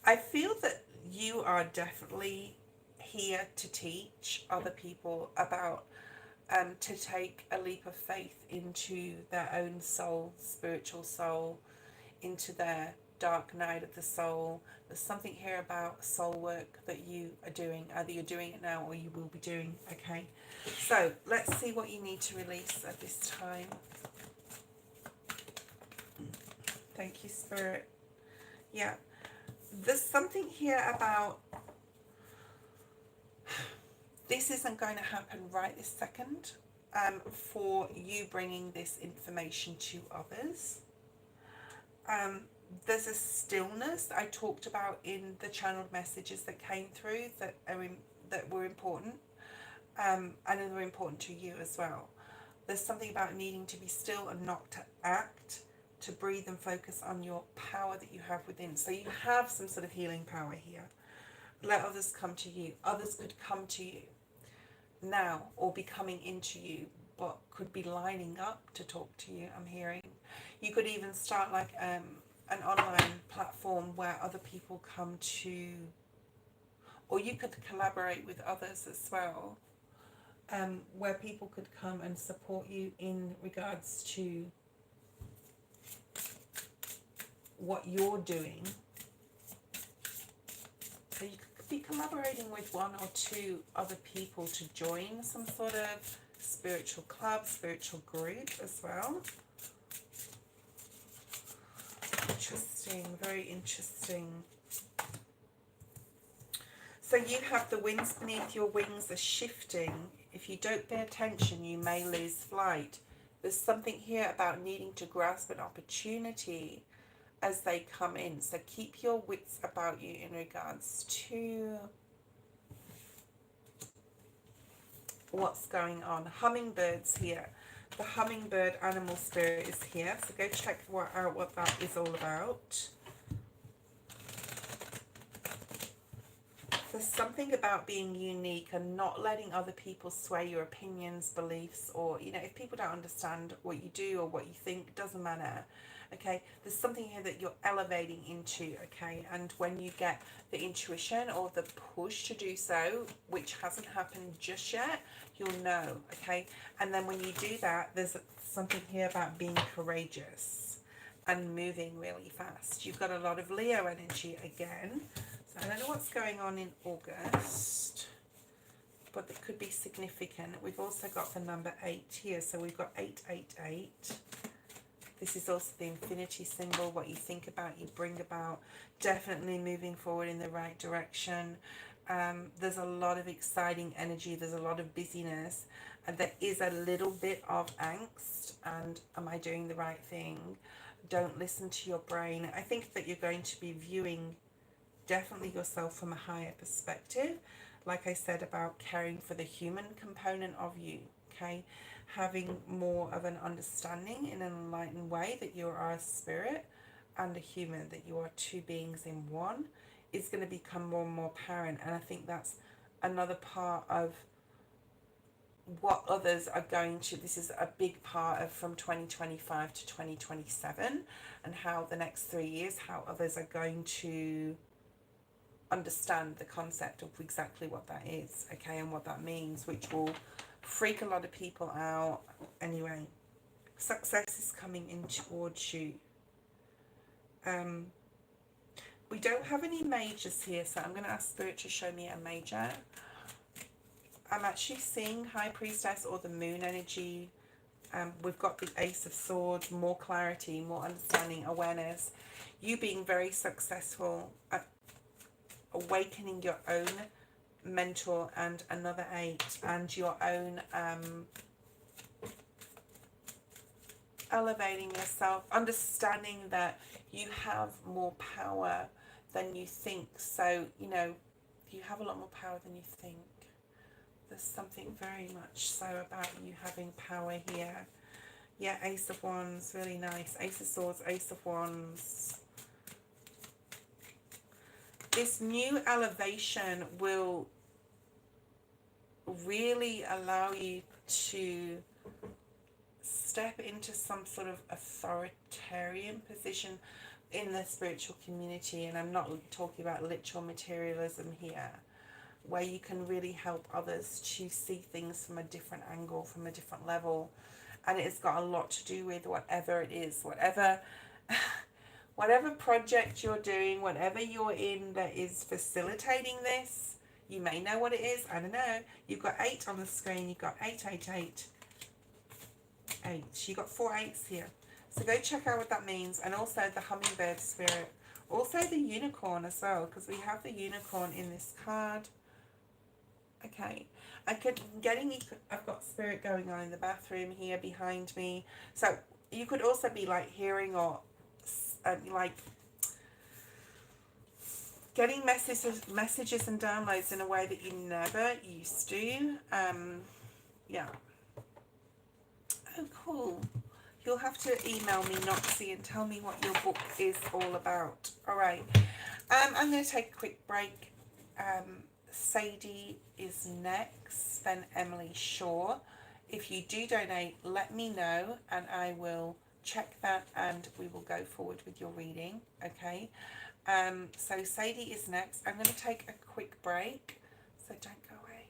I feel that you are definitely here to teach other people about to take a leap of faith into their own soul, spiritual soul, into their dark night of the soul. There's something here about soul work that you are doing. Either you're doing it now or you will be doing. Okay, so let's see what you need to release at this time. Thank you, Spirit. Yeah, there's something here about this isn't going to happen right this second, for you bringing this information to others. There's a stillness I talked about in the channeled messages that came through that were important, and they're important to you as well. There's something about needing to be still and not to act, to breathe and focus on your power that you have within. So you have some sort of healing power here. Let others come to you. Others could come to you now or be coming into you, but could be lining up to talk to you. I'm hearing you could even start like an online platform where other people come to, or you could collaborate with others as well, where people could come and support you in regards to what you're doing. So you could be collaborating with one or two other people to join some sort of spiritual club, spiritual group as well. Interesting, very interesting. So you have the winds beneath your wings are shifting. If you don't pay attention, you may lose flight. There's something here about needing to grasp an opportunity as they come in. So keep your wits about you in regards to what's going on. Hummingbirds here. The hummingbird animal spirit is here. So go check out what that is all about. There's something about being unique and not letting other people sway your opinions, beliefs, or, you know, if people don't understand what you do or what you think, doesn't matter. Okay, there's something here that you're elevating into, okay, and when you get the intuition or the push to do so, which hasn't happened just yet, you'll know, okay, and then when you do that, there's something here about being courageous and moving really fast. You've got a lot of Leo energy again, so I don't know what's going on in August, but it could be significant. We've also got the number 8 here, so we've got 888. This is also the infinity symbol. What you think about, you bring about. Definitely moving forward in the right direction. There's a lot of exciting energy. There's a lot of busyness. And there is a little bit of angst. And am I doing the right thing? Don't listen to your brain. I think that you're going to be viewing definitely yourself from a higher perspective. Like I said about caring for the human component of you. Okay? Having more of an understanding in an enlightened way that you are a spirit and a human, that you are two beings in one, is going to become more and more apparent. And I think that's another part of what others are going to, this is a big part of from 2025 to 2027, and how the next 3 years, how others are going to understand the concept of exactly what that is, okay, and what that means, which will freak a lot of people out. Anyway, success is coming in towards you. We don't have any majors here, so I'm going to ask Spirit to show me a major. I'm actually seeing High Priestess or the Moon energy. We've got the Ace of Swords, more clarity, more understanding, awareness. You being very successful at awakening your own mentor, and another 8, and your own elevating yourself, understanding that you have more power than you think. So, you know, you have a lot more power than you think. There's something very much so about you having power here. Yeah, Ace of Wands, really nice. Ace of Swords, Ace of Wands. This new elevation will really allow you to step into some sort of authoritarian position in the spiritual community. And I'm not talking about literal materialism here, where you can really help others to see things from a different angle, from a different level. And it's got a lot to do with whatever it is, whatever whatever project you're doing, whatever you're in that is facilitating this. You may know what it is, I don't know. You've got 8 on the screen, you've got 8, 8, 8, 8. You've got 4 8s here. So go check out what that means. And also the hummingbird spirit. Also the unicorn as well, because we have the unicorn in this card. Okay, I've got spirit going on in the bathroom here behind me. So you could also be like hearing or like getting messages and downloads in a way that you never used to. Yeah. Oh, cool. You'll have to email me, Noxy, and tell me what your book is all about. All right. I'm going to take a quick break. Sadie is next, then Emily Shaw. If you do donate, let me know and I will check that and we will go forward with your reading. Okay. So Sadie is next. I'm going to take a quick break, so don't go away.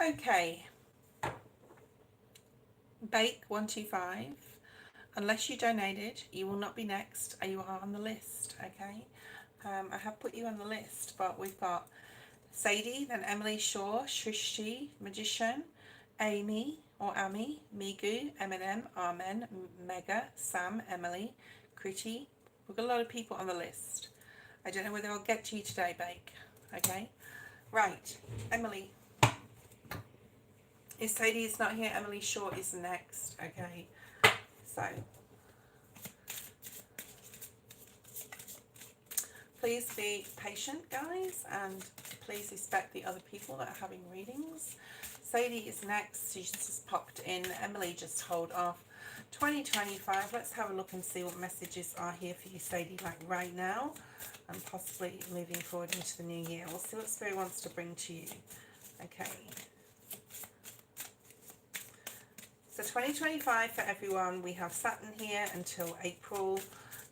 Okay, Bake 125. Unless you donated, you will not be next. You are on the list, okay? I have put you on the list, but we've got Sadie, then Emily Shaw, Shrishti, Magician, Amy or Amy, Migu, Eminem, Amen, Mega, Sam, Emily, Kriti. We've got a lot of people on the list. I don't know whether I'll get to you today, Bake. Okay? Right. Emily. If Sadie is not here, Emily Shaw is next. Okay? So, please be patient, guys, and please respect the other people that are having readings. Sadie is next. She's just popped in. Emily, just hold off. 2025. Let's have a look and see what messages are here for you, Sadie, like right now, and possibly moving forward into the new year. We'll see what Spirit wants to bring to you. Okay. So 2025 for everyone, we have Saturn here until April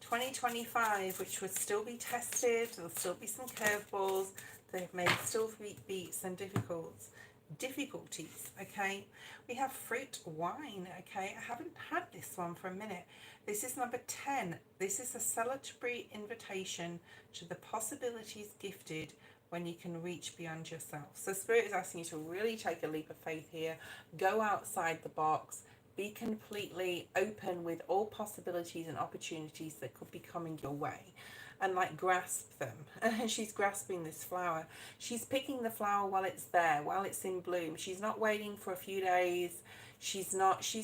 2025, which will still be tested. There'll still be some curveballs. There may still be some difficulties, okay? We have fruit wine, okay? I haven't had this one for a minute. This is number 10. This is a celebratory invitation to the possibilities gifted when you can reach beyond yourself. So Spirit is asking you to really take a leap of faith here. Go outside the box. Be completely open with all possibilities and opportunities that could be coming your way. And like grasp them. And she's grasping this flower. She's picking the flower while it's there, while it's in bloom. She's not waiting for a few days. She's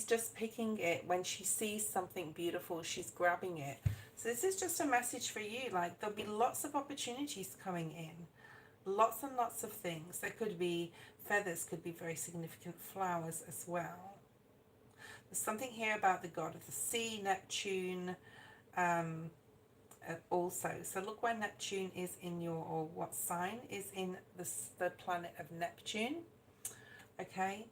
just picking it. When she sees something beautiful, she's grabbing it. So this is just a message for you. Like, there'll be lots of opportunities coming in. Lots and lots of things. There could be feathers, could be very significant flowers as well. There's something here about the god of the sea, Neptune, also. So look where Neptune is in your, or what sign is in the planet of Neptune. Okay.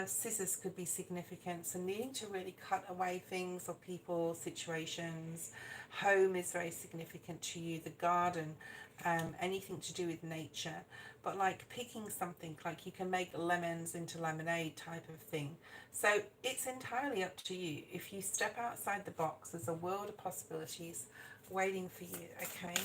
Scissors could be significant. So needing to really cut away things or people, situations. Home is very significant to you. The garden, anything to do with nature. But like picking something, like you can make lemons into lemonade type of thing. So it's entirely up to you. If you step outside the box, there's a world of possibilities waiting for you, okay?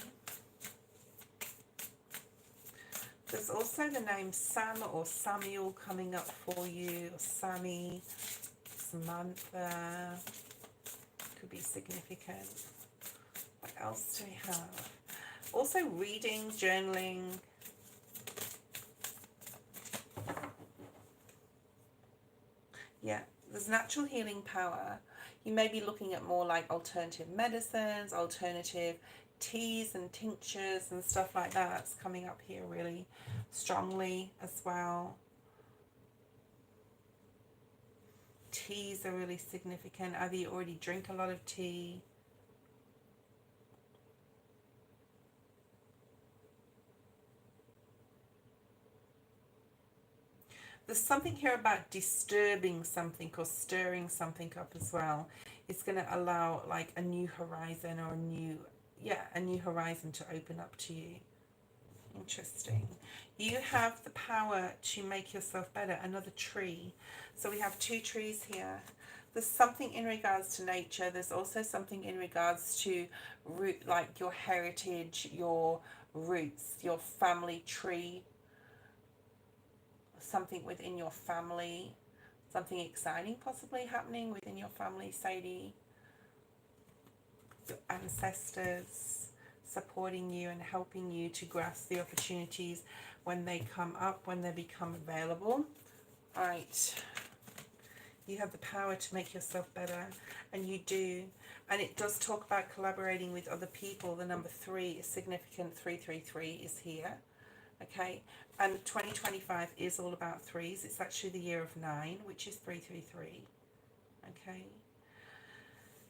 There's also the name Sam or Samuel coming up for you, or Sammy, Samantha, could be significant. What else do we have? Also reading, journaling. Yeah, there's natural healing power. You may be looking at more like alternative medicines, alternative teas and tinctures and stuff like that. That's coming up here really strongly as well. Teas are really significant. Either you already drink a lot of tea. There's something here about disturbing something or stirring something up as well. It's going to allow like a new horizon or a new horizon to open up to you. Interesting. You have the power to make yourself better. Another tree. So we have two trees here. There's something in regards to nature. There's also something in regards to root, like your heritage, your roots, your family tree. Something within your family, something exciting possibly happening within your family, Sadie. Your ancestors supporting you and helping you to grasp the opportunities when they come up, when they become available. All right. You have the power to make yourself better, and you do. And it does talk about collaborating with other people. The number 3 is significant. 333 is here. Okay, and 2025 is all about threes. It's actually the year of 9, which is 333. Okay,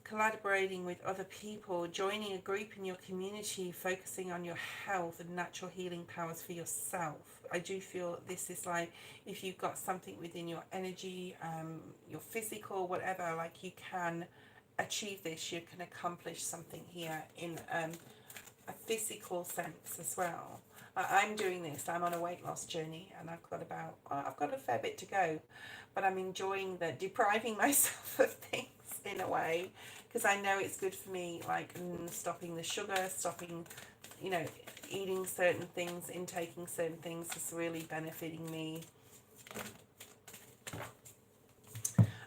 collaborating with other people, joining a group in your community, focusing on your health and natural healing powers for yourself. I do feel this is like if you've got something within your energy, your physical, whatever, like you can achieve this. You can accomplish something here in a physical sense as well. I'm doing this. I'm on a weight loss journey, and I've got a fair bit to go, but I'm enjoying the depriving myself of things in a way, because I know it's good for me, like stopping the sugar, stopping, you know, eating certain things, intaking certain things is really benefiting me.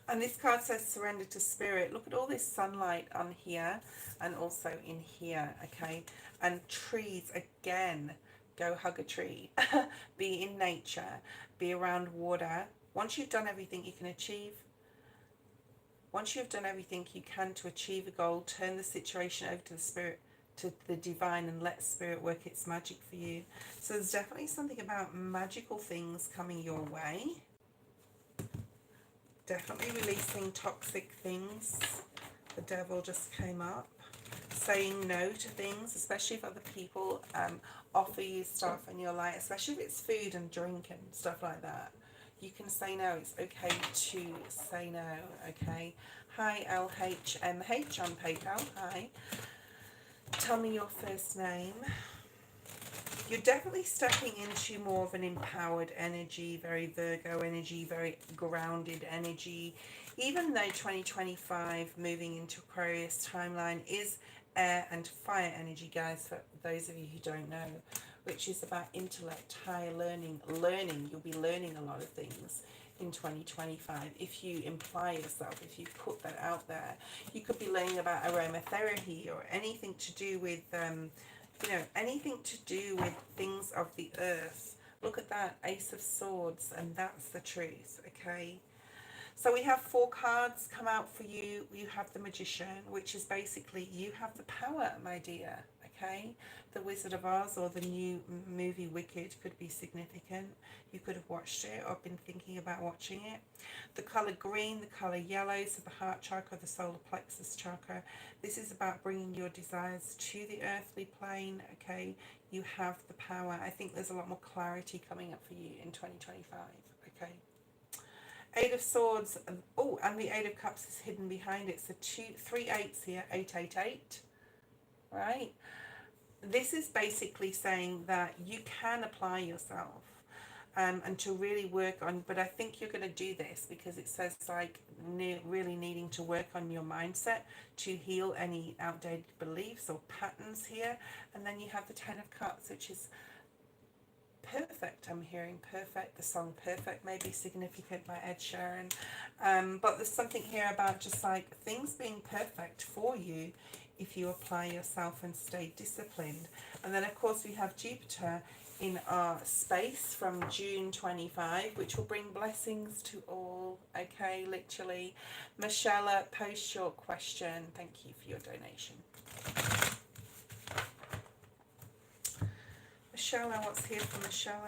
And this card says surrender to spirit. Look at all this sunlight on here and also in here, okay? And trees, again, go hug a tree. Be in nature, be around water. Once you've done everything you can achieve, once you've done everything you can to achieve a goal, turn the situation over to the spirit, to the divine, and let spirit work its magic for you. So there's definitely something about magical things coming your way. Definitely releasing toxic things. The devil just came up. Saying no to things, especially if other people offer you stuff and you're like, especially if it's food and drink and stuff like that, you can say no. It's okay to say no, okay? Hi, LHMH on PayPal. Hi. Tell me your first name. You're definitely stepping into more of an empowered energy, very Virgo energy, very grounded energy. Even though 2025 moving into Aquarius timeline is air and fire energy, guys, for those of you who don't know, which is about intellect, higher learning. You'll be learning a lot of things in 2025 if you imply yourself, if you put that out there. You could be learning about aromatherapy or anything to do with you know, anything to do with things of the earth. Look at that, Ace of Swords, and that's the truth, okay? So we have 4 cards come out for you. You have the Magician, which is basically you have the power, my dear, okay? The Wizard of Oz or the new movie Wicked could be significant. You could have watched it or been thinking about watching it. The colour green, the colour yellow, so the heart chakra, the solar plexus chakra. This is about bringing your desires to the earthly plane, okay? You have the power. I think there's a lot more clarity coming up for you in 2025, okay? 8 of Swords, oh, and the 8 of Cups is hidden behind it. So 3 8s here, 888, right? This is basically saying that you can apply yourself and to really work on, but I think you're going to do this because it says like really needing to work on your mindset to heal any outdated beliefs or patterns here. And then you have the 10 of Cups, which is perfect. I'm hearing perfect. The song Perfect may be significant by Ed Sheeran, but there's something here about just like things being perfect for you if you apply yourself and stay disciplined. And then of course we have Jupiter in our space from June 25, which will bring blessings to all, okay? Literally. Michelle, post your question. Thank you for your donation. Michelle, what's here for Michelle?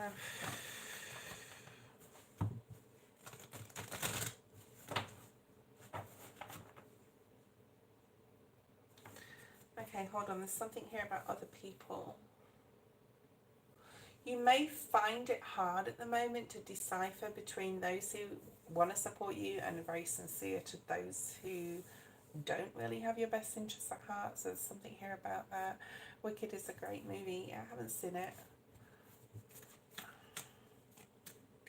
Okay, hold on. There's something here about other people. You may find it hard at the moment to decipher between those who want to support you and are very sincere to those who don't really have your best interests at heart. So there's something here about that. Wicked is a great movie. I haven't seen it.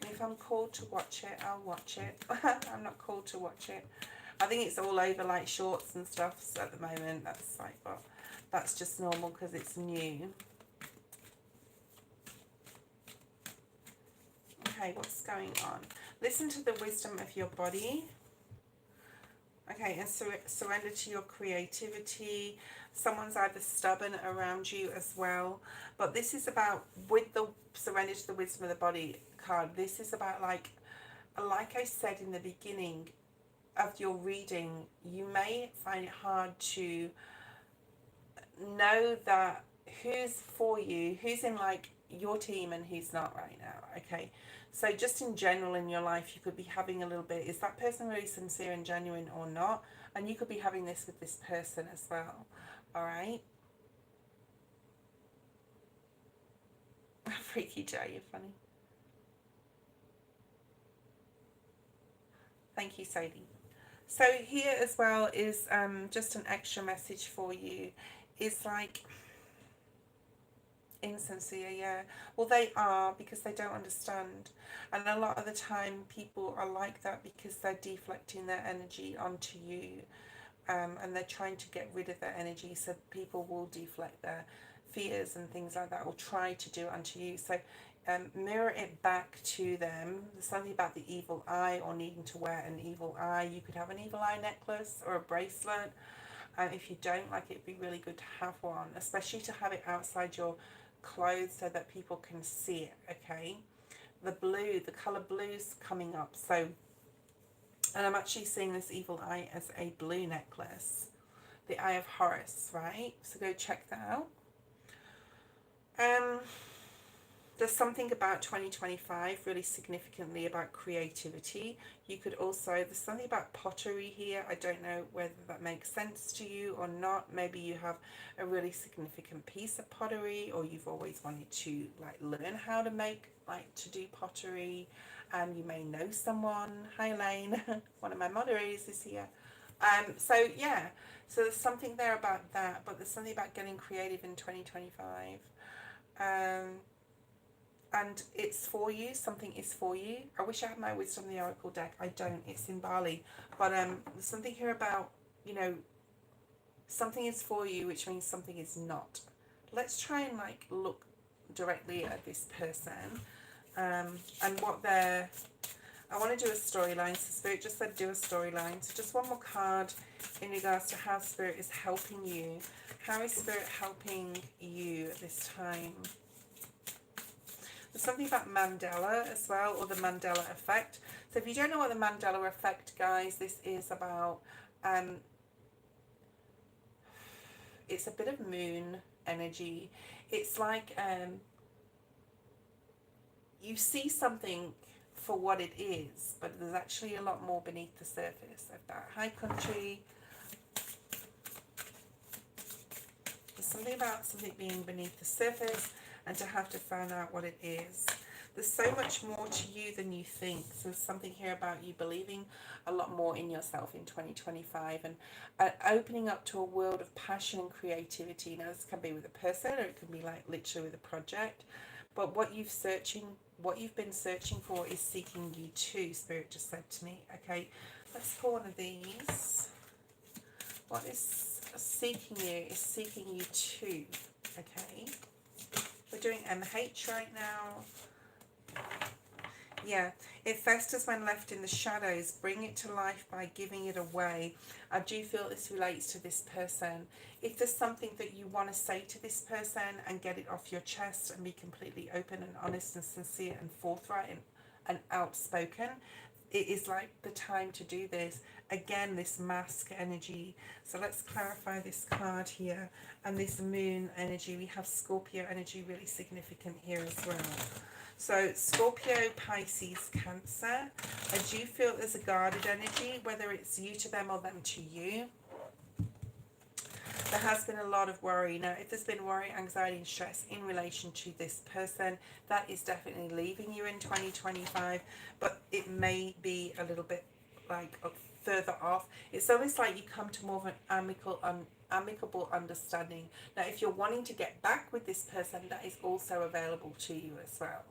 If I'm called to watch it, I'll watch it. I'm not called to watch it. I think it's all over like shorts and stuff at the moment. That's like, well, that's just normal because it's new. Okay, what's going on? Listen to the wisdom of your body. Okay, and surrender to your creativity. Someone's either stubborn around you as well. But this is about, with the surrender to the wisdom of the body card, this is about like I said in the beginning of your reading, you may find it hard to know that who's for you, who's in like your team and who's not right now, okay? So just in general in your life, you could be having a little bit, is that person really sincere and genuine or not? And you could be having this with this person as well, all right? Freaky Joe, you're funny. Thank you, Sadie. So here as well is just an extra message for you. It's like, Insincere, yeah. Well, they are, because they don't understand. And a lot of the time, people are like that because they're deflecting their energy onto you. And they're trying to get rid of their energy, so people will deflect their fears and things like that, or try to do it onto you. So mirror it back to them. There's something about the evil eye, or needing to wear an evil eye. You could have an evil eye necklace or a bracelet. If you don't, like, it'd be really good to have one, especially to have it outside your clothes so that people can see it. Okay, the blue, the color blue's coming up. So, and I'm actually seeing this evil eye as a blue necklace, the Eye of Horus, right? So go check that out. There's something about 2025 really significantly about creativity. You could also, there's something about pottery here. I don't know whether that makes sense to you or not. Maybe you have a really significant piece of pottery, or you've always wanted to like learn how to make, like to do pottery, and you may know someone. Hi Elaine, one of my moderators is here. So yeah, so there's something there about that, but there's something about getting creative in 2025. And it's for you. Something is for you. I wish I had my Wisdom of the Oracle deck. I don't. It's in Bali. But there's something here about, you know, something is for you, which means something is not. Let's try and like look directly at this person, and what they're. I want to do a storyline. So Spirit just said do a storyline. So just one more card in regards to how Spirit is helping you. How is Spirit helping you at this time? There's something about Mandela as well, or the Mandela effect. So if you don't know what the Mandela effect, guys, this is about, it's a bit of moon energy. It's like you see something for what it is, but there's actually a lot more beneath the surface of that. High country. There's something about something being beneath the surface, and to have to find out what it is. There's so much more to you than you think. So there's something here about you believing a lot more in yourself in 2025, and opening up to a world of passion and creativity. Now this can be with a person, or it can be like literally with a project. But what you've been searching for is seeking you too, Spirit just said to me. Okay, let's pull one of these. What is seeking you is seeking you too. Okay. We're doing MH right now. Yeah, it festers when left in the shadows. Bring it to life by giving it away. I do feel this relates to this person. If there's something that you want to say to this person and get it off your chest and be completely open and honest and sincere and forthright and outspoken, it is like the time to do this. Again, this mask energy. So let's clarify this card here. And this moon energy. We have Scorpio energy really significant here as well. So Scorpio, Pisces, Cancer. I do feel there's a guarded energy, whether it's you to them or them to you. There has been a lot of worry. Now, if there's been worry, anxiety and stress in relation to this person, that is definitely leaving you in 2025. But it may be a little bit like further off. It's almost like you come to more of an amicable understanding. Now, if you're wanting to get back with this person, that is also available to you as well.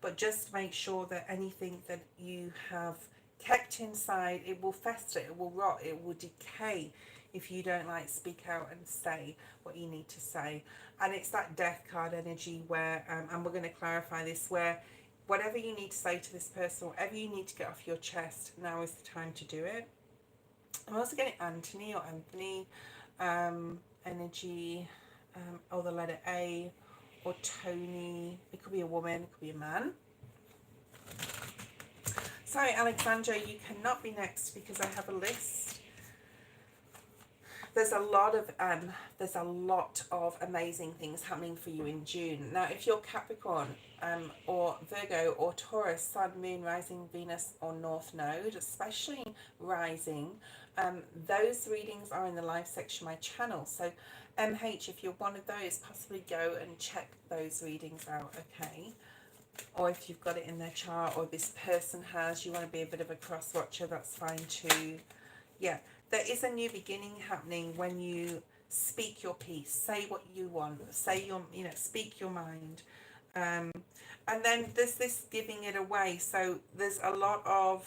But just make sure that anything that you have kept inside, it will fester, it will rot, it will decay if you don't like speak out and say what you need to say. And it's that death card energy where, and we're going to clarify this, where whatever you need to say to this person, whatever you need to get off your chest, now is the time to do it. I'm also getting Anthony or Anthony energy, or the letter A, or Tony. It could be a woman, it could be a man. Sorry, Alexandra, you cannot be next because I have a list. There's a lot of amazing things happening for you in June. Now, if you're Capricorn, or Virgo, or Taurus, Sun, Moon, Rising, Venus, or North Node, especially Rising, those readings are in the live section of my channel. So MH, if you're one of those, possibly go and check those readings out, okay? Or if you've got it in their chart, or this person has, you want to be a bit of a cross watcher, that's fine too. Yeah, there is a new beginning happening when you speak your piece, say what you want, say your, you know, speak your mind. And then there's this giving it away. So there's a lot of,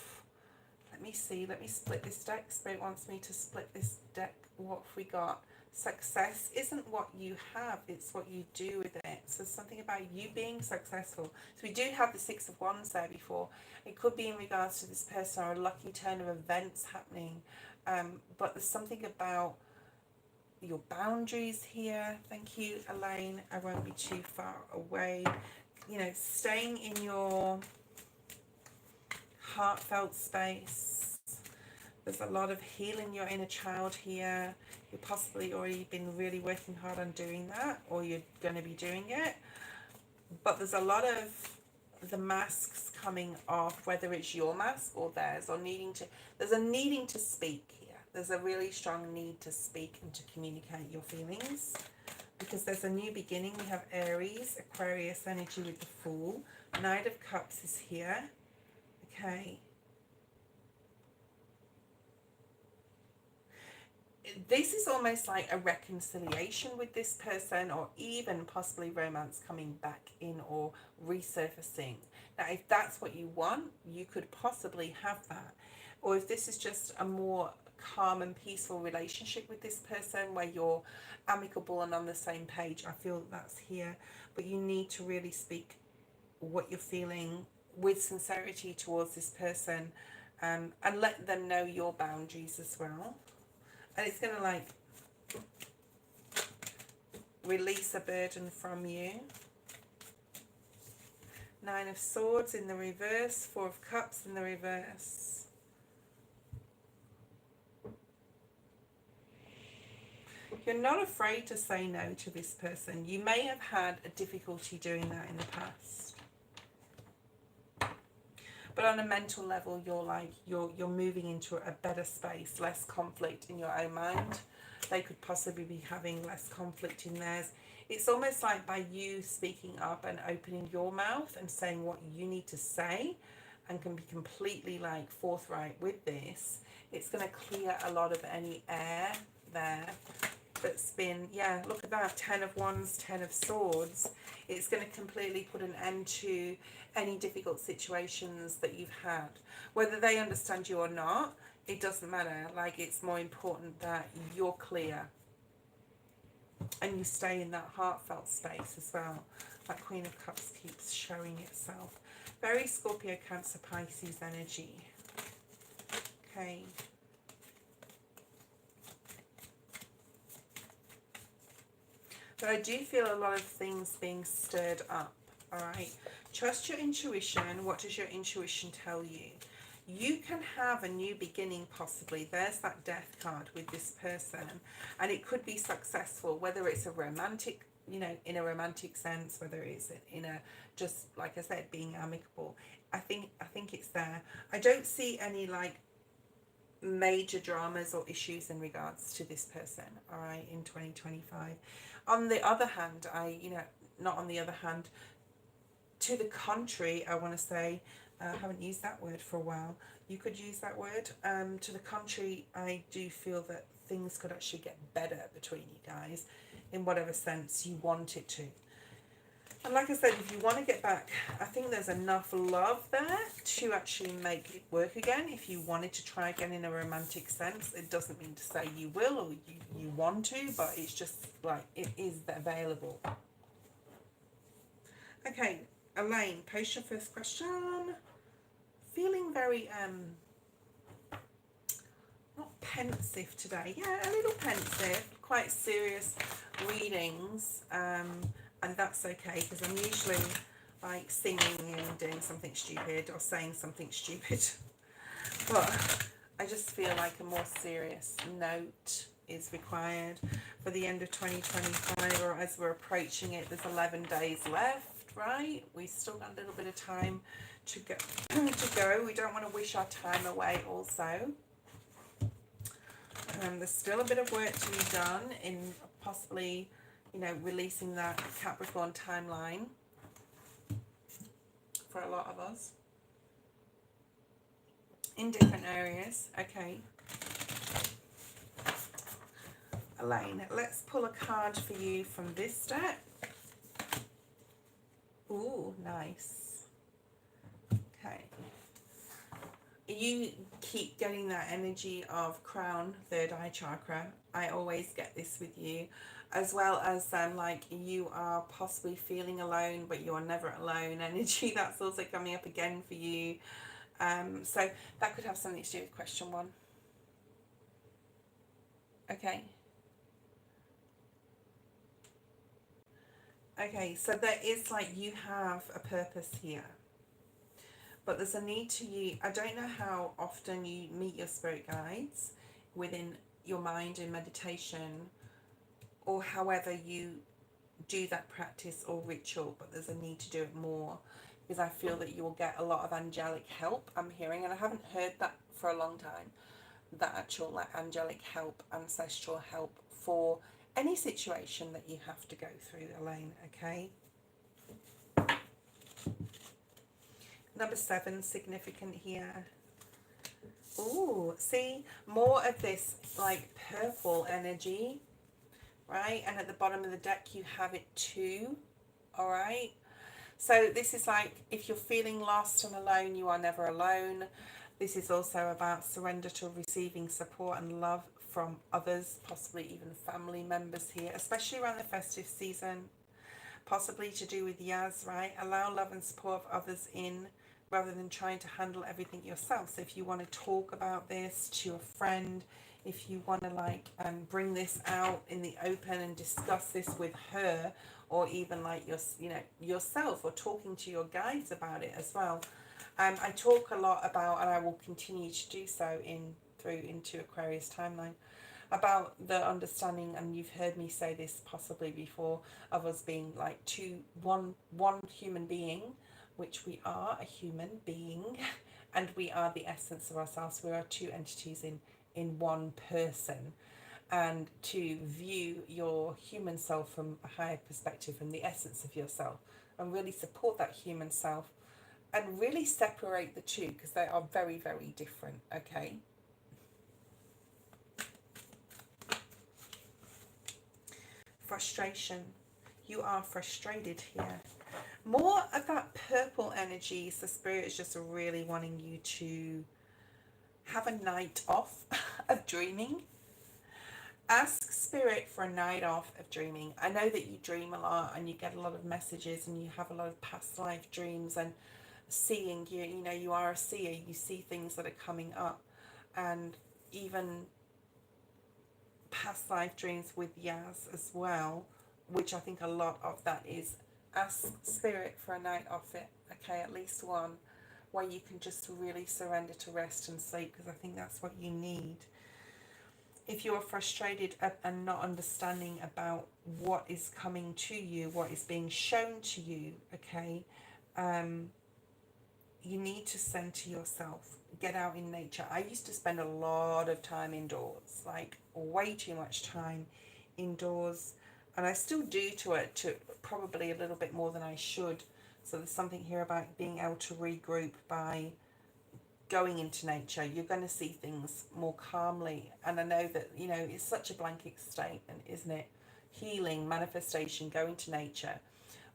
let me see, let me split this deck. Spirit wants me to split this deck. What have we got? Success isn't what you have, it's what you do with it. So something about you being successful. So we do have the Six of Wands there before. It could be in regards to this person or a lucky turn of events happening. But there's something about your boundaries here. Thank you, Elaine. I won't be too far away. You know, staying in your heartfelt space. There's a lot of healing your inner child here. You've possibly already been really working hard on doing that, or you're going to be doing it. But there's a lot of the masks coming off, whether it's your mask or theirs, or needing to, there's a needing to speak here. There's a really strong need to speak and to communicate your feelings, because there's a new beginning. We have Aries, Aquarius energy with the Fool. Knight of Cups is here. Okay. This is almost like a reconciliation with this person, or even possibly romance coming back in or resurfacing. Now, if that's what you want, you could possibly have that. Or if this is just a more calm and peaceful relationship with this person where you're amicable and on the same page, I feel that's here. But you need to really speak what you're feeling with sincerity towards this person, and let them know your boundaries as well. And it's going to like release a burden from you. Nine of Swords in the reverse, Four of Cups in the reverse. You're not afraid to say no to this person. You may have had a difficulty doing that in the past. But on a mental level, you're like, you're moving into a better space, less conflict in your own mind. They could possibly be having less conflict in theirs. It's almost like by you speaking up and opening your mouth and saying what you need to say, and can be completely like forthright with this, it's going to clear a lot of any air there that's been, yeah, look at that, 10 of Wands, 10 of Swords. It's going to completely put an end to any difficult situations that you've had. Whether they understand you or not, it doesn't matter. Like, it's more important that you're clear and you stay in that heartfelt space as well. That Queen of Cups keeps showing itself. Very Scorpio, Cancer, Pisces energy. Okay. But I do feel a lot of things being stirred up, all right? Trust your intuition. What does your intuition tell you? You can have a new beginning possibly. There's that Death card with this person. And it could be successful, whether it's a romantic, you know, in a romantic sense, whether it's in a, just like I said, being amicable. I think it's there. I don't see any like major dramas or issues in regards to this person, all right, in 2025. On the other hand, not on the other hand, to the contrary, I want to say, I haven't used that word for a while. You could use that word. To the contrary, I do feel that things could actually get better between you guys in whatever sense you want it to. And like I said, if you want to get back, I think there's enough love there to actually make it work again. If you wanted to try again in a romantic sense, it doesn't mean to say you will or you want to, but it's just like it is available. Okay, Elaine, post your first question. Feeling very, not pensive today. Yeah, a little pensive, quite serious readings. And that's okay, because I'm usually like singing and doing something stupid or saying something stupid. But I just feel like a more serious note is required for the end of 2025, or as we're approaching it. There's 11 days left, right? We've still got a little bit of time to go. We don't want to wish our time away also. There's still a bit of work to be done in possibly, you know, releasing that Capricorn timeline for a lot of us in different areas. Okay. Elaine, let's pull a card for you from this deck. Ooh, nice. Okay. You keep getting that energy of crown, third eye chakra. I always get this with you, as well as like you are possibly feeling alone, but you are never alone energy. That's also coming up again for you. So that could have something to do with question 1. Okay. Okay, so there is like you have a purpose here, but there's a need to you. I don't know how often you meet your spirit guides within your mind in meditation, or however you do that practice or ritual, but there's a need to do it more, because I feel that you will get a lot of angelic help, I'm hearing, and I haven't heard that for a long time, that actual like angelic help, ancestral help for any situation that you have to go through, Elaine. Okay. Number 7, significant here. Ooh, see, more of this like purple energy, right? And at the bottom of the deck you have it too. All right, so this is like, if you're feeling lost and alone, you are never alone. This is also about surrender to receiving support and love from others, possibly even family members here, especially around the festive season, possibly to do with Yaz, right? Allow love and support of others in, rather than trying to handle everything yourself. So if you want to talk about this to a friend, if you want to like bring this out in the open and discuss this with her, or even like yourself, or talking to your guides about it as well. I talk a lot about, and I will continue to do so into Aquarius timeline, about the understanding, and you've heard me say this possibly before, of us being like one human being, which we are a human being, and we are the essence of ourselves. We are 2 entities in one person. And to view your human self from a higher perspective, from the essence of yourself, and really support that human self, and really separate the two, because they are very, very different. Okay. Frustration. You are frustrated here. More of that purple energy. So spirit is just really wanting you to have a night off of dreaming. Ask spirit for a night off of dreaming. I know that you dream a lot and you get a lot of messages and you have a lot of past life dreams, and seeing, you know, you are a seer, you see things that are coming up, and even past life dreams with Yaz as well, which I think a lot of that is. Ask spirit for a night off it, okay, at least one, where you can just really surrender to rest and sleep, because I think that's what you need. If you're frustrated and not understanding about what is coming to you, what is being shown to you, okay, you need to center yourself, get out in nature. I used to spend a lot of time indoors, like way too much time indoors, and I still do to probably a little bit more than I should. So there's something here about being able to regroup by going into nature. You're going to see things more calmly, and I know that, you know, it's such a blanket statement, isn't it? Healing, manifestation, go into nature.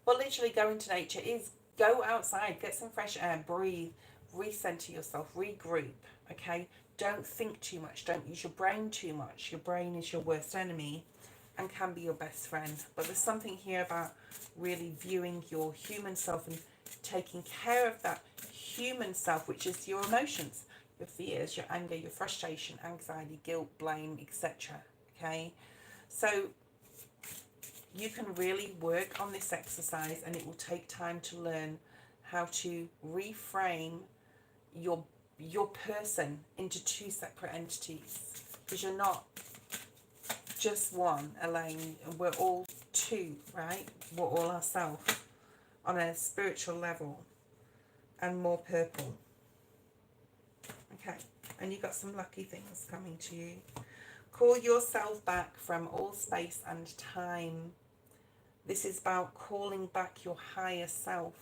Well, literally go into nature is go outside, get some fresh air, breathe, recenter yourself, regroup. Okay, don't think too much, don't use your brain too much. Your brain is your worst enemy and can be your best friend. But there's something here about really viewing your human self and taking care of that human self, which is your emotions, your fears, your anger, your frustration, anxiety, guilt, blame, etc. Okay, so you can really work on this exercise, and it will take time to learn how to reframe your person into 2 separate entities, because you're not just one, Elaine. We're all 2, right? We're all ourselves on a spiritual level, and more purple. Okay, and you've got some lucky things coming to you. Call yourself back from all space and time. This is about calling back your higher self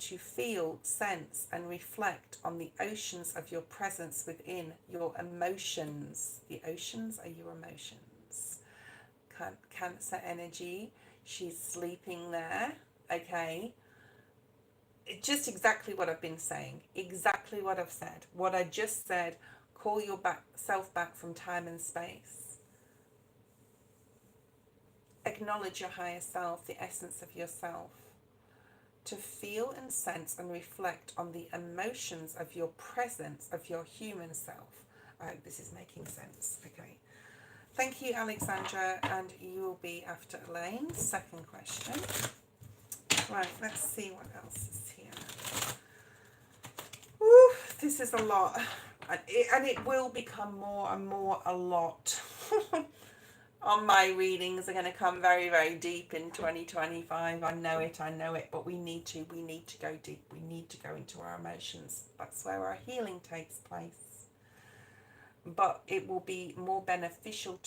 to feel, sense, and reflect on the oceans of your presence within your emotions. The oceans are your emotions. Cancer energy. She's sleeping there, okay? Just exactly what I've been saying, exactly what I've said. What I just said, call your self back from time and space. Acknowledge your higher self, the essence of yourself. To feel and sense and reflect on the emotions of your presence, of your human self. I hope this is making sense. Okay. Thank you, Alexandra, and you will be after Elaine. Second question. Right, let's see what else is here. Woo, this is a lot. And it will become more and more a lot. On my readings are going to come very, very deep in 2025. I know it, but we need to go deep. We need to go into our emotions. That's where our healing takes place. But it will be more beneficial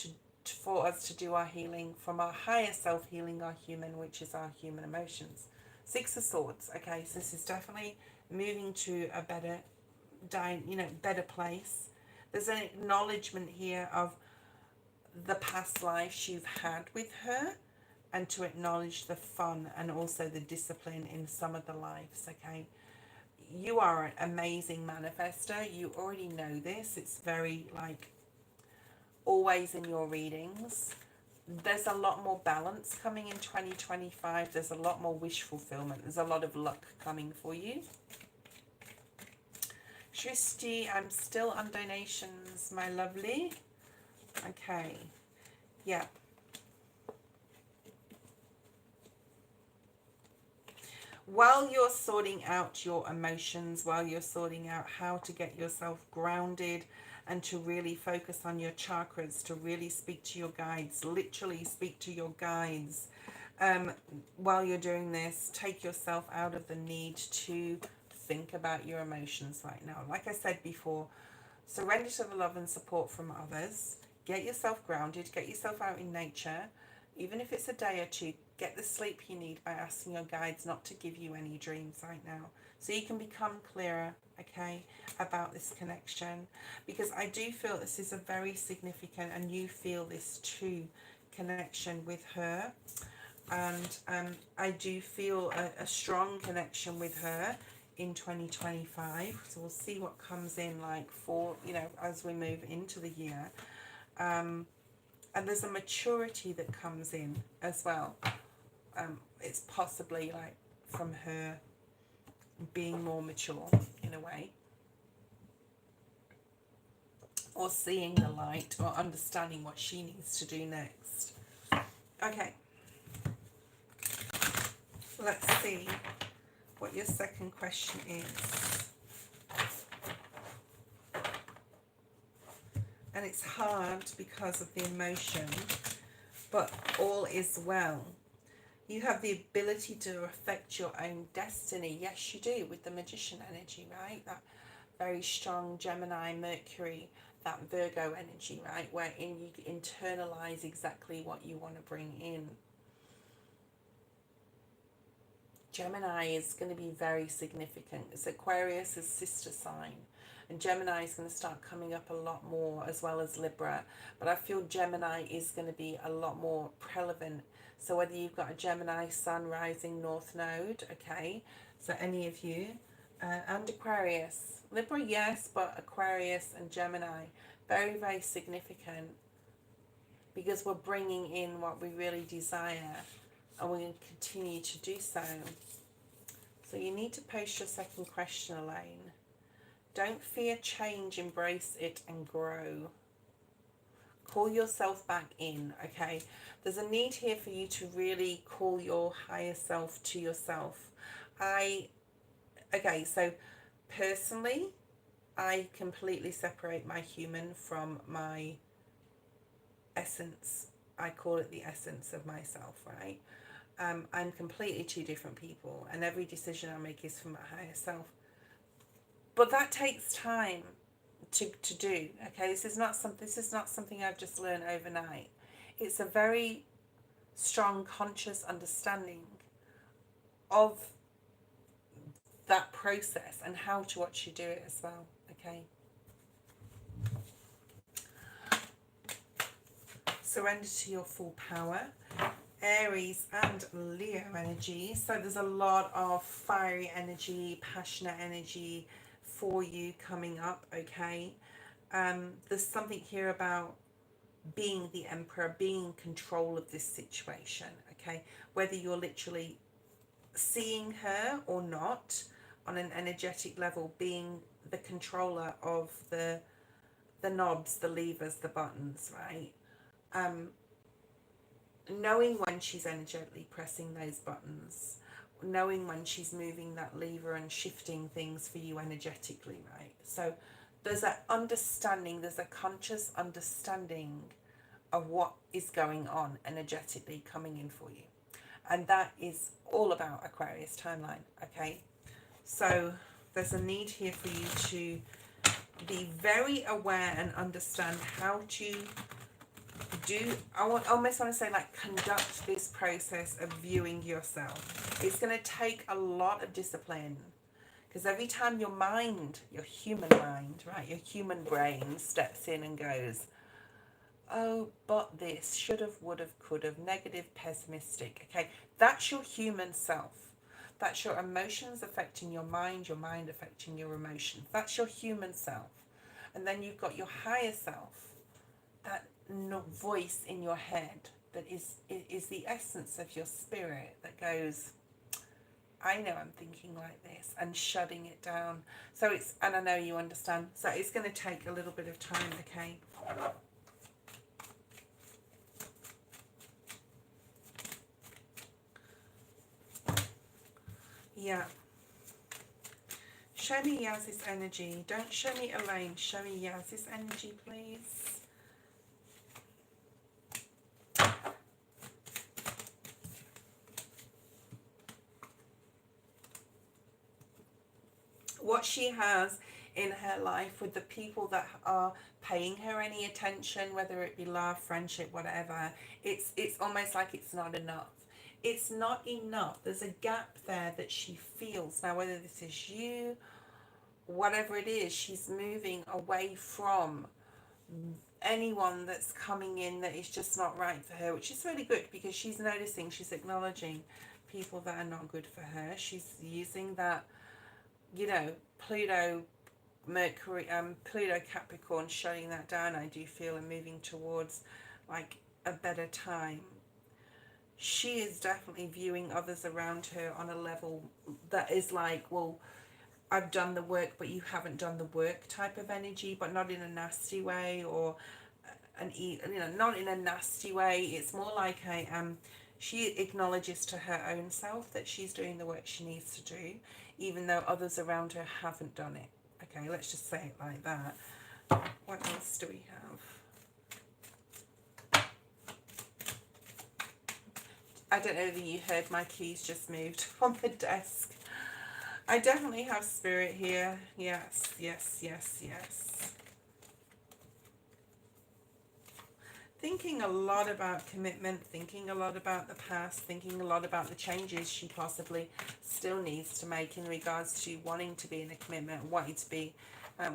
for us to do our healing from our higher self, healing our human, which is our human emotions. Six of Swords. Okay, so this is definitely moving to a better, better place. There's an acknowledgement here of the past lives you've had with her, and to acknowledge the fun and also the discipline in some of the lives. Okay, you are an amazing manifester. You already know this. It's very always in your readings. There's a lot more balance coming in 2025. There's a lot more wish fulfillment. There's a lot of luck coming for you. Tristy, I'm still on donations, my lovely. Okay, yeah. While you're sorting out your emotions, while you're sorting out how to get yourself grounded and to really focus on your chakras, to really speak to your guides, literally speak to your guides. While you're doing this, take yourself out of the need to think about your emotions right now. Like I said before, surrender to the love and support from others. Get yourself grounded, get yourself out in nature. Even if it's a day or two, get the sleep you need by asking your guides not to give you any dreams right now. So you can become clearer, okay, about this connection. Because I do feel this is a very significant, and you feel this too, connection with her. And I do feel a strong connection with her in 2025. So we'll see what comes in for, as we move into the year. And there's a maturity that comes in as well. It's possibly from her being more mature in a way, or seeing the light, or understanding what she needs to do next. Okay, let's see what your second question is. And it's hard because of the emotion, but all is well. You have the ability to affect your own destiny. Yes, you do, with the Magician energy, right? That very strong Gemini, Mercury, that Virgo energy, right? Wherein you internalize exactly what you want to bring in. Gemini is going to be very significant. It's Aquarius' sister sign. And Gemini is going to start coming up a lot more, as well as Libra. But I feel Gemini is going to be a lot more prevalent. So whether you've got a Gemini Sun rising North Node, okay, so any of you, and Aquarius. Libra, yes, but Aquarius and Gemini, very, very significant. Because we're bringing in what we really desire. And we're going to continue to do so. So you need to post your second question, Elaine. Don't fear change, embrace it and grow. Call yourself back in, okay? There's a need here for you to really call your higher self to yourself. Okay, so personally, I completely separate my human from my essence. I call it the essence of myself, right? I'm completely two different people, and every decision I make is for my higher self. But that takes time to do. Okay, this is not something I've just learned overnight. It's a very strong conscious understanding of that process and how to watch you do it as well. Okay. surrender to your full power. Aries and Leo energy. So there's a lot of fiery energy, passionate energy for you coming up, okay? There's something here about being the emperor, being in control of this situation, okay? Whether you're literally seeing her or not, on an energetic level, being the controller of the knobs, the levers, the buttons, right? Knowing when she's energetically pressing those buttons, knowing when she's moving that lever and shifting things for you energetically, right? So there's an understanding, there's a conscious understanding of what is going on energetically coming in for you. And that is all about Aquarius timeline, okay? So there's a need here for you to be very aware and understand how to almost want to say, like, conduct this process of viewing yourself. It's going to take a lot of discipline, because every time your mind, your human mind, right, your human brain steps in and goes, oh, but this, should have, would have, could have, negative, pessimistic, okay, that's your human self. That's your emotions affecting your mind affecting your emotions. That's your human self. And then you've got your higher self, that voice in your head that is the essence of your spirit that goes, I know I'm thinking like this, and shutting it down. So it's, and I know you understand, so it's going to take a little bit of time, okay? Yeah. Show me Yaz's energy. Don't show me Elaine. Show me Yaz's energy, please. What she has in her life with the people that are paying her any attention, whether it be love, friendship, whatever, it's almost like it's not enough. It's not enough. There's a gap there that she feels. Now, whether this is you, whatever it is, she's moving away from anyone that's coming in that is just not right for her, which is really good, because she's noticing, she's acknowledging people that are not good for her. She's using that, you know, Pluto, Mercury, Pluto Capricorn, shutting that down, I do feel, and moving towards like a better time. She is definitely viewing others around her on a level that is like, well, I've done the work, but you haven't done the work type of energy, but not in a nasty way, or not in a nasty way. It's more like she acknowledges to her own self that she's doing the work she needs to do, even though others around her haven't done it. Okay, let's just say it like that. What else do we have? I don't know if you heard my keys just moved on the desk. I definitely have spirit here. Yes, yes, yes, yes. Thinking a lot about commitment, thinking a lot about the past, thinking a lot about the changes she possibly still needs to make in regards to wanting to be in a commitment, wanting to be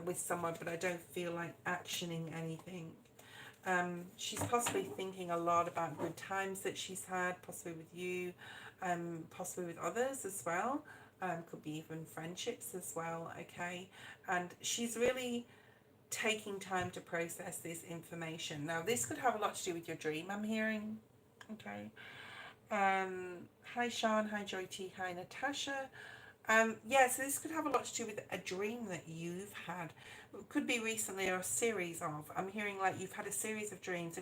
with someone, but I don't feel like actioning anything. She's possibly thinking a lot about good times that she's had, possibly with you, possibly with others as well. Could be even friendships as well, okay? And she's really taking time to process this information. Now, this could have a lot to do with your dream, I'm hearing, okay? Hi, Sean. Hi, Joy T. Hi, Natasha. Yeah, so this could have a lot to do with a dream that you've had. It could be recently, or a series of. I'm hearing like you've had a series of dreams.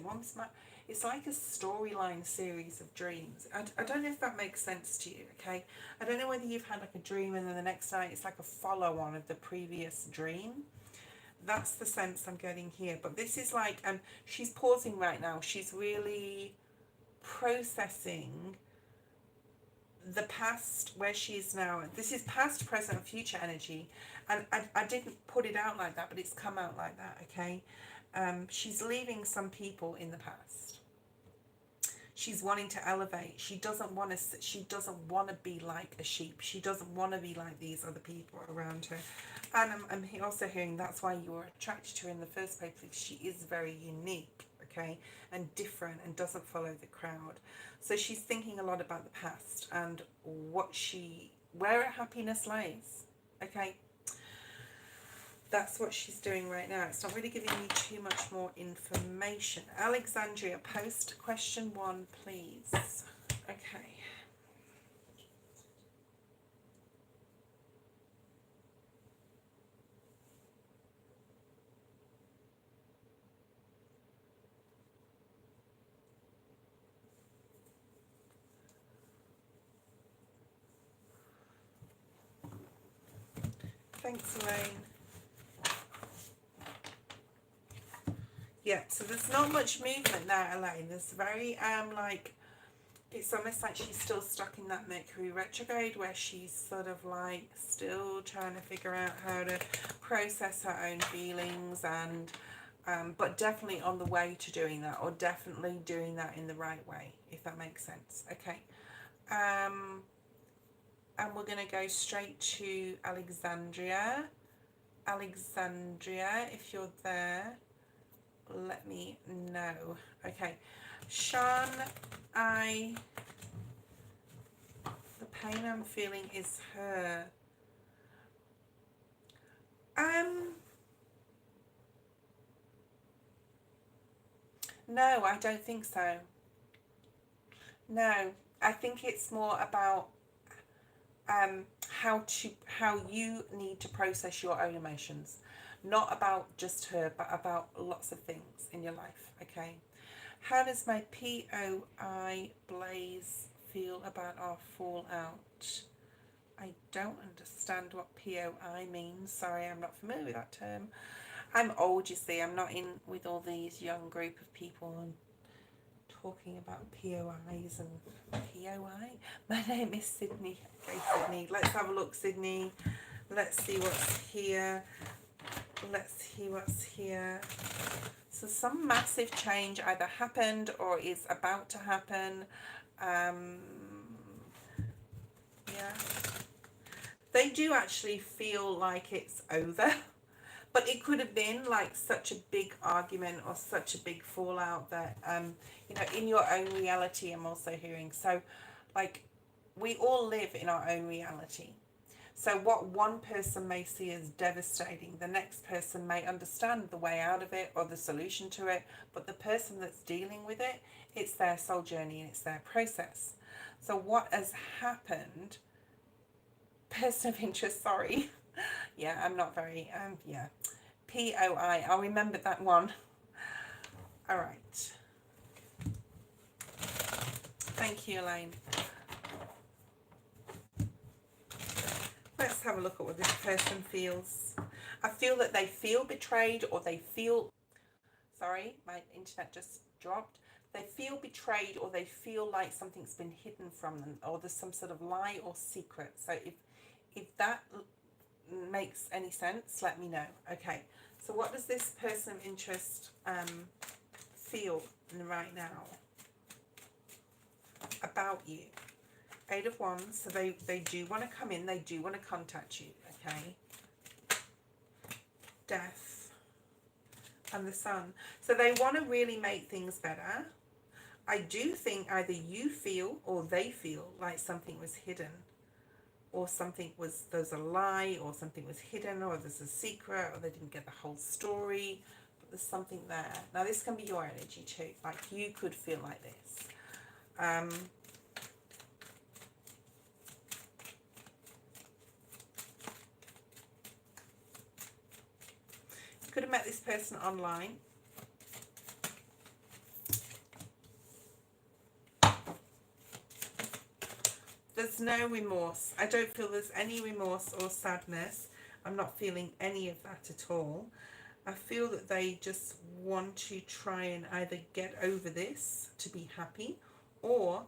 It's like a storyline series of dreams. I don't know if that makes sense to you, okay? I don't know whether you've had like a dream and then the next night it's like a follow-on of the previous dream. That's the sense I'm getting here. But this is like, she's pausing right now. She's really processing the past, where she is now. This is past, present, future energy, and I didn't put it out like that, but it's come out like that, okay? She's leaving some people in the past. She's wanting to elevate. She doesn't want to be like a sheep. She doesn't want to be like these other people around her. And I'm also hearing that's why you were attracted to her in the first place, because she is very unique, okay, and different and doesn't follow the crowd. So she's thinking a lot about the past and where her happiness lays, okay. That's what she's doing right now. It's not really giving me too much more information. Alexandria, post question 1, please. Okay. Thanks, Elaine. Yeah, so there's not much movement there, Elaine. There's very, like, it's almost like she's still stuck in that Mercury retrograde where she's sort of like still trying to figure out how to process her own feelings and, but definitely on the way to doing that, or definitely doing that in the right way, if that makes sense. Okay. And we're going to go straight to Alexandria. Alexandria, if you're there, let me know. Okay. Sean, the pain I'm feeling is her. No, I don't think so. No, I think it's more about how you need to process your own emotions, not about just her, but about lots of things in your life. Okay. How does my POI Blaze feel about our fallout? I don't understand what POI means. Sorry, I'm not familiar with that term. I'm old, you see. I'm not in with all these young group of people and talking about POIs and POI. My name is Sydney. Okay, Sydney. Let's have a look, Sydney. Let's see what's here. Let's see what's here. So some massive change either happened or is about to happen. Yeah. They do actually feel like it's over. But it could have been like such a big argument or such a big fallout that, you know, in your own reality, I'm also hearing. So, like, we all live in our own reality. So what one person may see as devastating, the next person may understand the way out of it or the solution to it. But the person that's dealing with it, it's their soul journey and it's their process. So what has happened, person of interest, sorry. Yeah, I'm not very, yeah. POI, I'll remember that one. All right. Thank you, Elaine. Let's have a look at what this person feels. I feel that they feel betrayed or they feel, sorry, my internet just dropped. They feel betrayed or they feel like something's been hidden from them or there's some sort of lie or secret. So if that makes any sense, let me know. Okay, so what does this person of interest feel right now about you? 8 of Wands, so they do want to come in, they do want to contact you, okay? Death and the Sun. So they want to really make things better. I do think either you feel or they feel like something was hidden, or there's a lie, or something was hidden, or there's a secret, or they didn't get the whole story, but there's something there. Now this can be your energy too, like you could feel like this. You could have met this person online. There's no remorse. I don't feel there's any remorse or sadness. I'm not feeling any of that at all. I feel that they just want to try and either get over this to be happy, or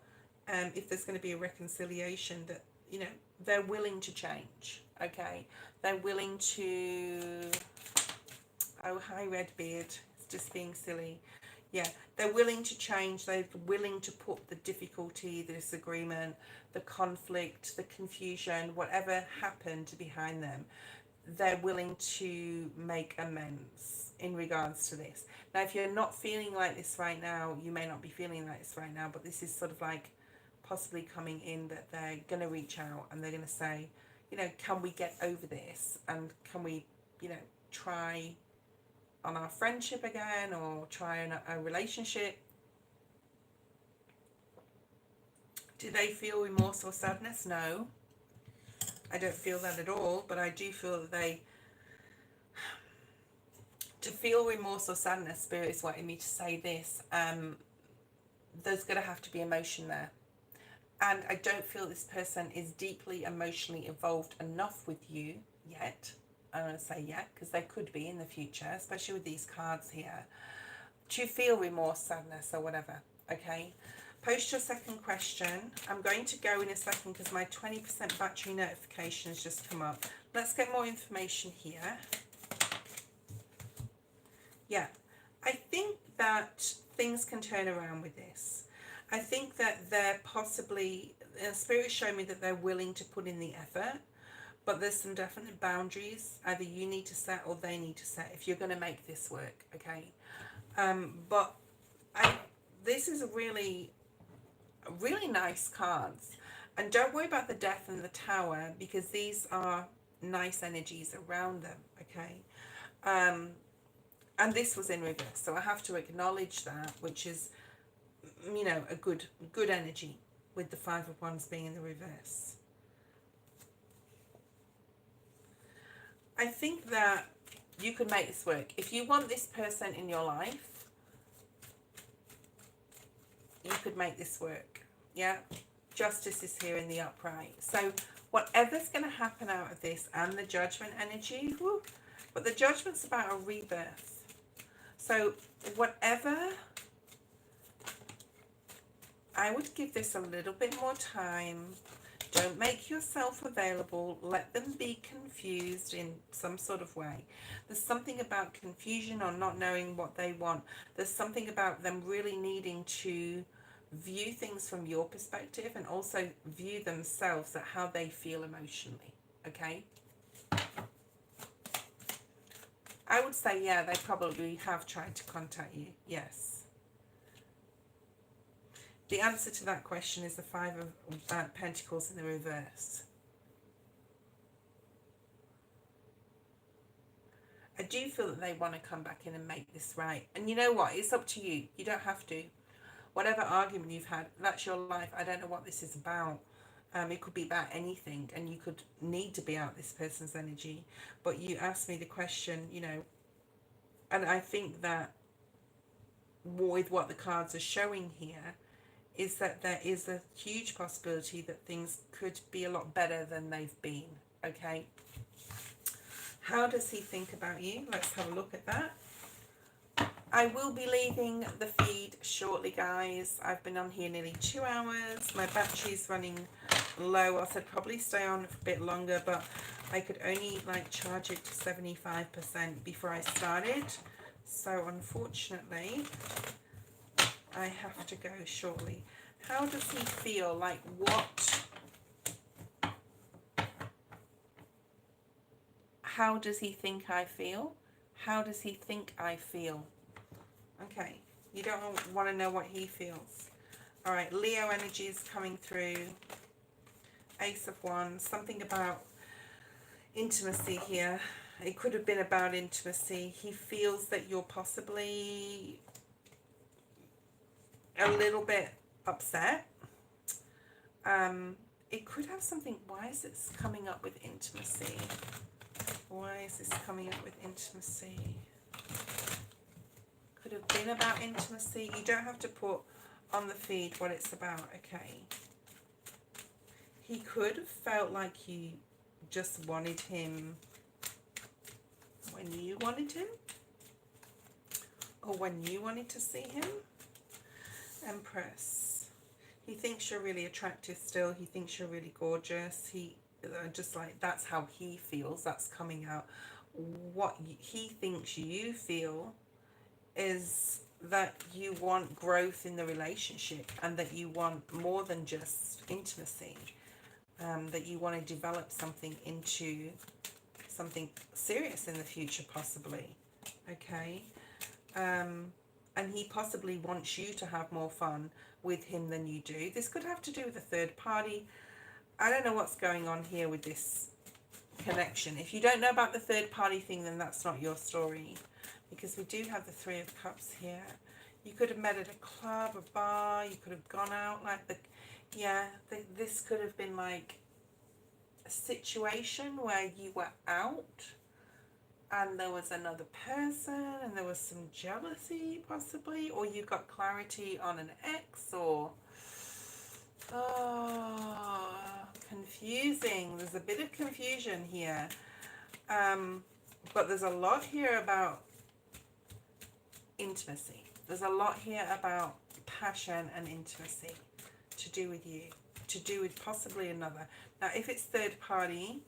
if there's going to be a reconciliation, that, you know, they're willing to change. Okay, they're willing to, oh hi Redbeard, it's just being silly. Yeah, they're willing to change. They're willing to put the difficulty, the disagreement, the conflict, the confusion, whatever happened behind them, they're willing to make amends in regards to this. Now, if you're not feeling like this right now, you may not be feeling like this right now, but this is sort of like possibly coming in that they're going to reach out and they're going to say, you know, can we get over this? And can we, you know, try on our friendship again, or try on a relationship? Do they feel remorse or sadness? No, I don't feel that at all, but I do feel that to feel remorse or sadness, Spirit is wanting me to say this, there's going to have to be emotion there. And I don't feel this person is deeply emotionally involved enough with you yet. I'm going to say yet, because they could be in the future, especially with these cards here, to feel remorse, sadness, or whatever. Okay? Post your second question. I'm going to go in a second because my 20% battery notification has just come up. Let's get more information here. Yeah, I think that things can turn around with this. I think that they're possibly, Spirit showed me that they're willing to put in the effort, but there's some definite boundaries either you need to set or they need to set if you're going to make this work, okay? But this is a really nice cards. And don't worry about the Death and the Tower, because these are nice energies around them, okay? And this was in reverse, so I have to acknowledge that, which is, you know, a good energy with the Five of Wands being in the reverse. I think that you could make this work. If you want this person in your life, you could make this work. Yeah, Justice is here in the upright. So whatever's going to happen out of this, and the Judgment energy, whoo, but the Judgment's about a rebirth. So whatever, I would give this a little bit more time. Don't make yourself available. Let them be confused in some sort of way. There's something about confusion or not knowing what they want. There's something about them really needing to view things from your perspective and also view themselves at how they feel emotionally, okay? I would say, yeah, they probably have tried to contact you, yes. The answer to that question is the Five of Pentacles in the reverse. I do feel that they want to come back in and make this right. And you know what? It's up to you. You don't have to. Whatever argument you've had, that's your life. I don't know what this is about. It could be about anything, and you could need to be out this person's energy. But you asked me the question, you know, and I think that with what the cards are showing here is that there is a huge possibility that things could be a lot better than they've been, okay? How does he think about you? Let's have a look at that. I will be leaving the feed shortly, guys. I've been on here nearly 2 hours. My battery's running low. I said probably stay on for a bit longer, but I could only like charge it to 75% before I started. So unfortunately, I have to go shortly. How does he feel? Like what? How does he think I feel? How does he think I feel? Okay, you don't want to know what he feels. All right, Leo energy is coming through. Ace of Wands, something about intimacy here. It could have been about intimacy. He feels that you're possibly a little bit upset. It could have something. Why is this coming up with intimacy? Why is this coming up with intimacy? Could have been about intimacy. You don't have to put on the feed what it's about, okay? He could have felt like you just wanted him when you wanted him, or when you wanted to see him. Empress. He thinks you're really attractive still. He thinks you're really gorgeous. He just like, that's how he feels. That's coming out. What he thinks you feel is that you want growth in the relationship, and that you want more than just intimacy, that you want to develop something into something serious in the future, possibly. okay? And he possibly wants you to have more fun with him than you do. This could have to do with a third party. I don't know what's going on here with this connection. If you don't know about the third party thing, then that's not your story, because we do have the Three of Cups here. You could have met at a club, a bar, you could have gone out like this could have been like a situation where you were out and there was another person and there was some jealousy possibly, or you got clarity on an ex, or confusing. There's a bit of confusion here, but there's a lot here about intimacy. There's a lot here about passion and intimacy to do with you, to do with possibly another. Now, if it's third party,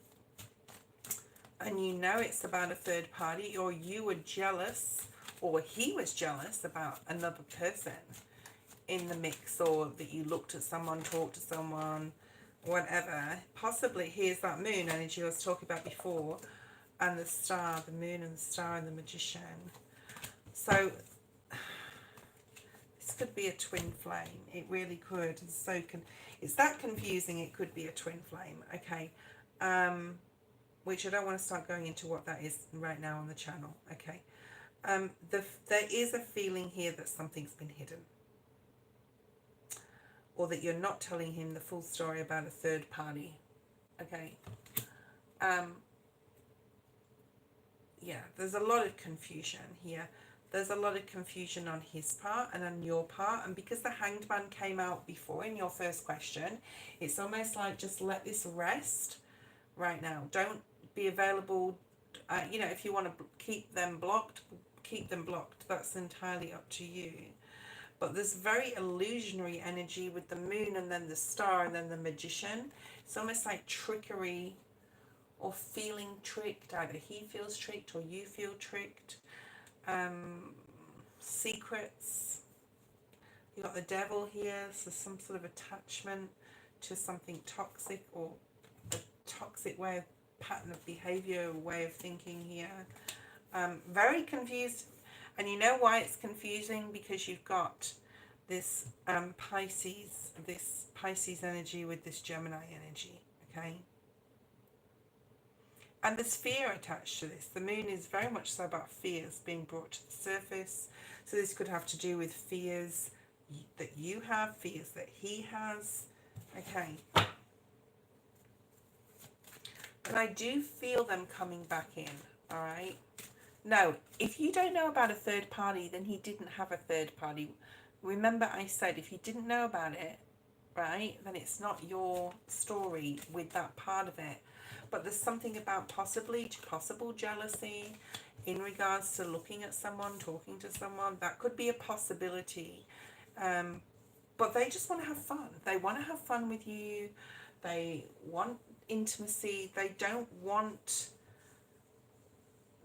and you know it's about a third party, or you were jealous, or he was jealous about another person in the mix, or that you looked at someone, talked to someone, whatever, possibly here's that moon energy I was talking about before, and the star, the moon and the star and the magician. So this could be a twin flame. It really could. It's that confusing. It could be a twin flame. Okay. Which I don't want to start going into what that is right now on the channel. Okay. There is a feeling here that something's been hidden, or that you're not telling him the full story about a third party. Okay. Yeah, there's a lot of confusion here. There's a lot of confusion on his part and on your part. And because the Hanged Man came out before in your first question, it's almost like just let this rest right now. Don't be available. If you want to keep them blocked, keep them blocked. That's entirely up to you. But there's very illusionary energy with the moon and then the star and then the magician. It's almost like trickery or feeling tricked. Either he feels tricked or you feel tricked. Secrets. You got the devil here, so some sort of attachment to something toxic, or a toxic pattern of behavior, way of thinking here. Very confused. And you know why it's confusing? Because you've got this Pisces energy with this Gemini energy, okay? And there's fear attached to this. The moon is very much so about fears being brought to the surface. So this could have to do with fears that you have, fears that he has, okay? And I do feel them coming back in, all right? No, if you don't know about a third party, then he didn't have a third party. Remember I said if you didn't know about it, right, then it's not your story with that part of it. But there's something about possible jealousy in regards to looking at someone, talking to someone. That could be a possibility. But they just want to have fun. They want to have fun with you. They want intimacy. They don't want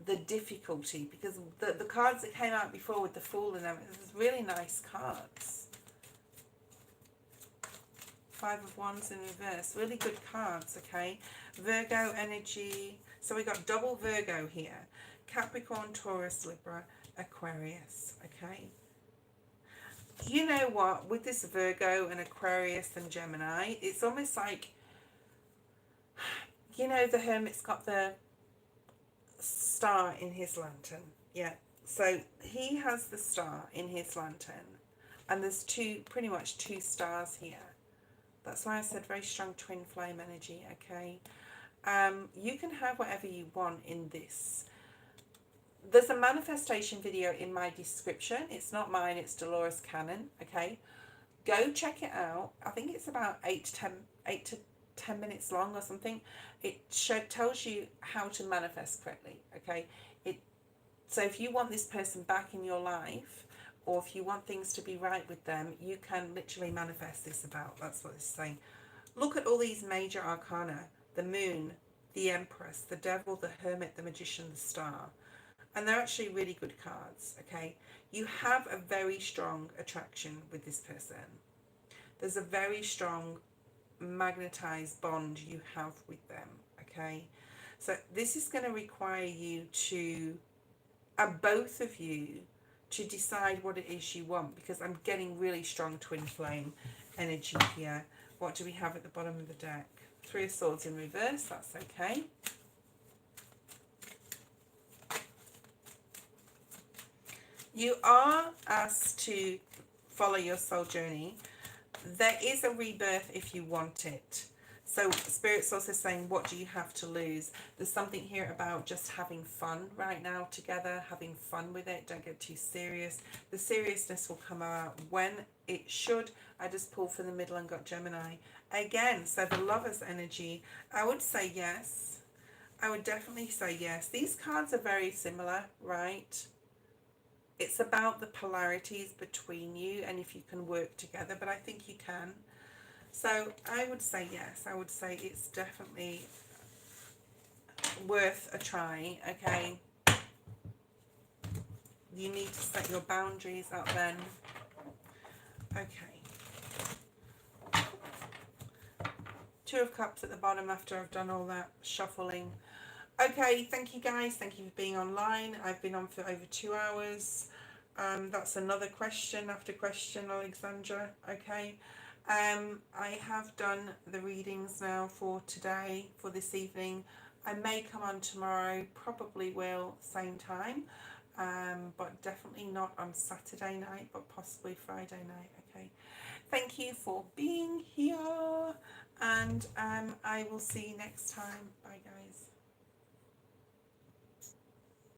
the difficulty, because the cards that came out before with the Fool and everything, it was really nice cards. Five of Wands in reverse, really good cards, okay? Virgo energy, so we got double Virgo here. Capricorn, Taurus, Libra, Aquarius, okay? You know what, with this Virgo and Aquarius and Gemini, it's almost like, you know, the Hermit's got the star in his lantern, yeah, so he has the star in his lantern, and there's pretty much two stars here. That's why I said very strong twin flame energy, okay? You can have whatever you want in this. There's a manifestation video in my description. It's not mine, it's Dolores Canon, okay? Go check it out. I think it's about 8 to 10 minutes long or something. It tells you how to manifest correctly, okay? So if you want this person back in your life, or if you want things to be right with them, you can literally manifest this about. That's what it's saying. Look at all these major arcana. The moon, the empress, the devil, the hermit, the magician, the star. And they're actually really good cards, okay? You have a very strong attraction with this person. There's a very strong magnetized bond you have with them, okay? So this is going to require you to both of you to decide what it is you want, because I'm getting really strong twin flame energy here. What do we have at the bottom of the deck? Three of Swords in reverse, that's okay. You are asked to follow your soul journey. There is a rebirth if you want it. So Spirit's also saying, what do you have to lose? There's something here about just having fun right now together, having fun with it. Don't get too serious. The seriousness will come out when it should. I just pulled for the middle and got Gemini. Again, so the Lover's energy, I would say yes. I would definitely say yes. These cards are very similar, right? It's about the polarities between you and if you can work together, but I think you can. So I would say yes. I would say it's definitely worth a try, okay? You need to set your boundaries up then. Okay. Two of Cups at the bottom after I've done all that shuffling. Okay, thank you guys. Thank you for being online. I've been on for over 2 hours. That's another question after question, Alexandra. Okay. I have done the readings now for today, for this evening. I may come on tomorrow, probably will, same time, but definitely not on Saturday night, but possibly Friday night. Okay. Thank you for being here, and I will see you next time. Bye, guys.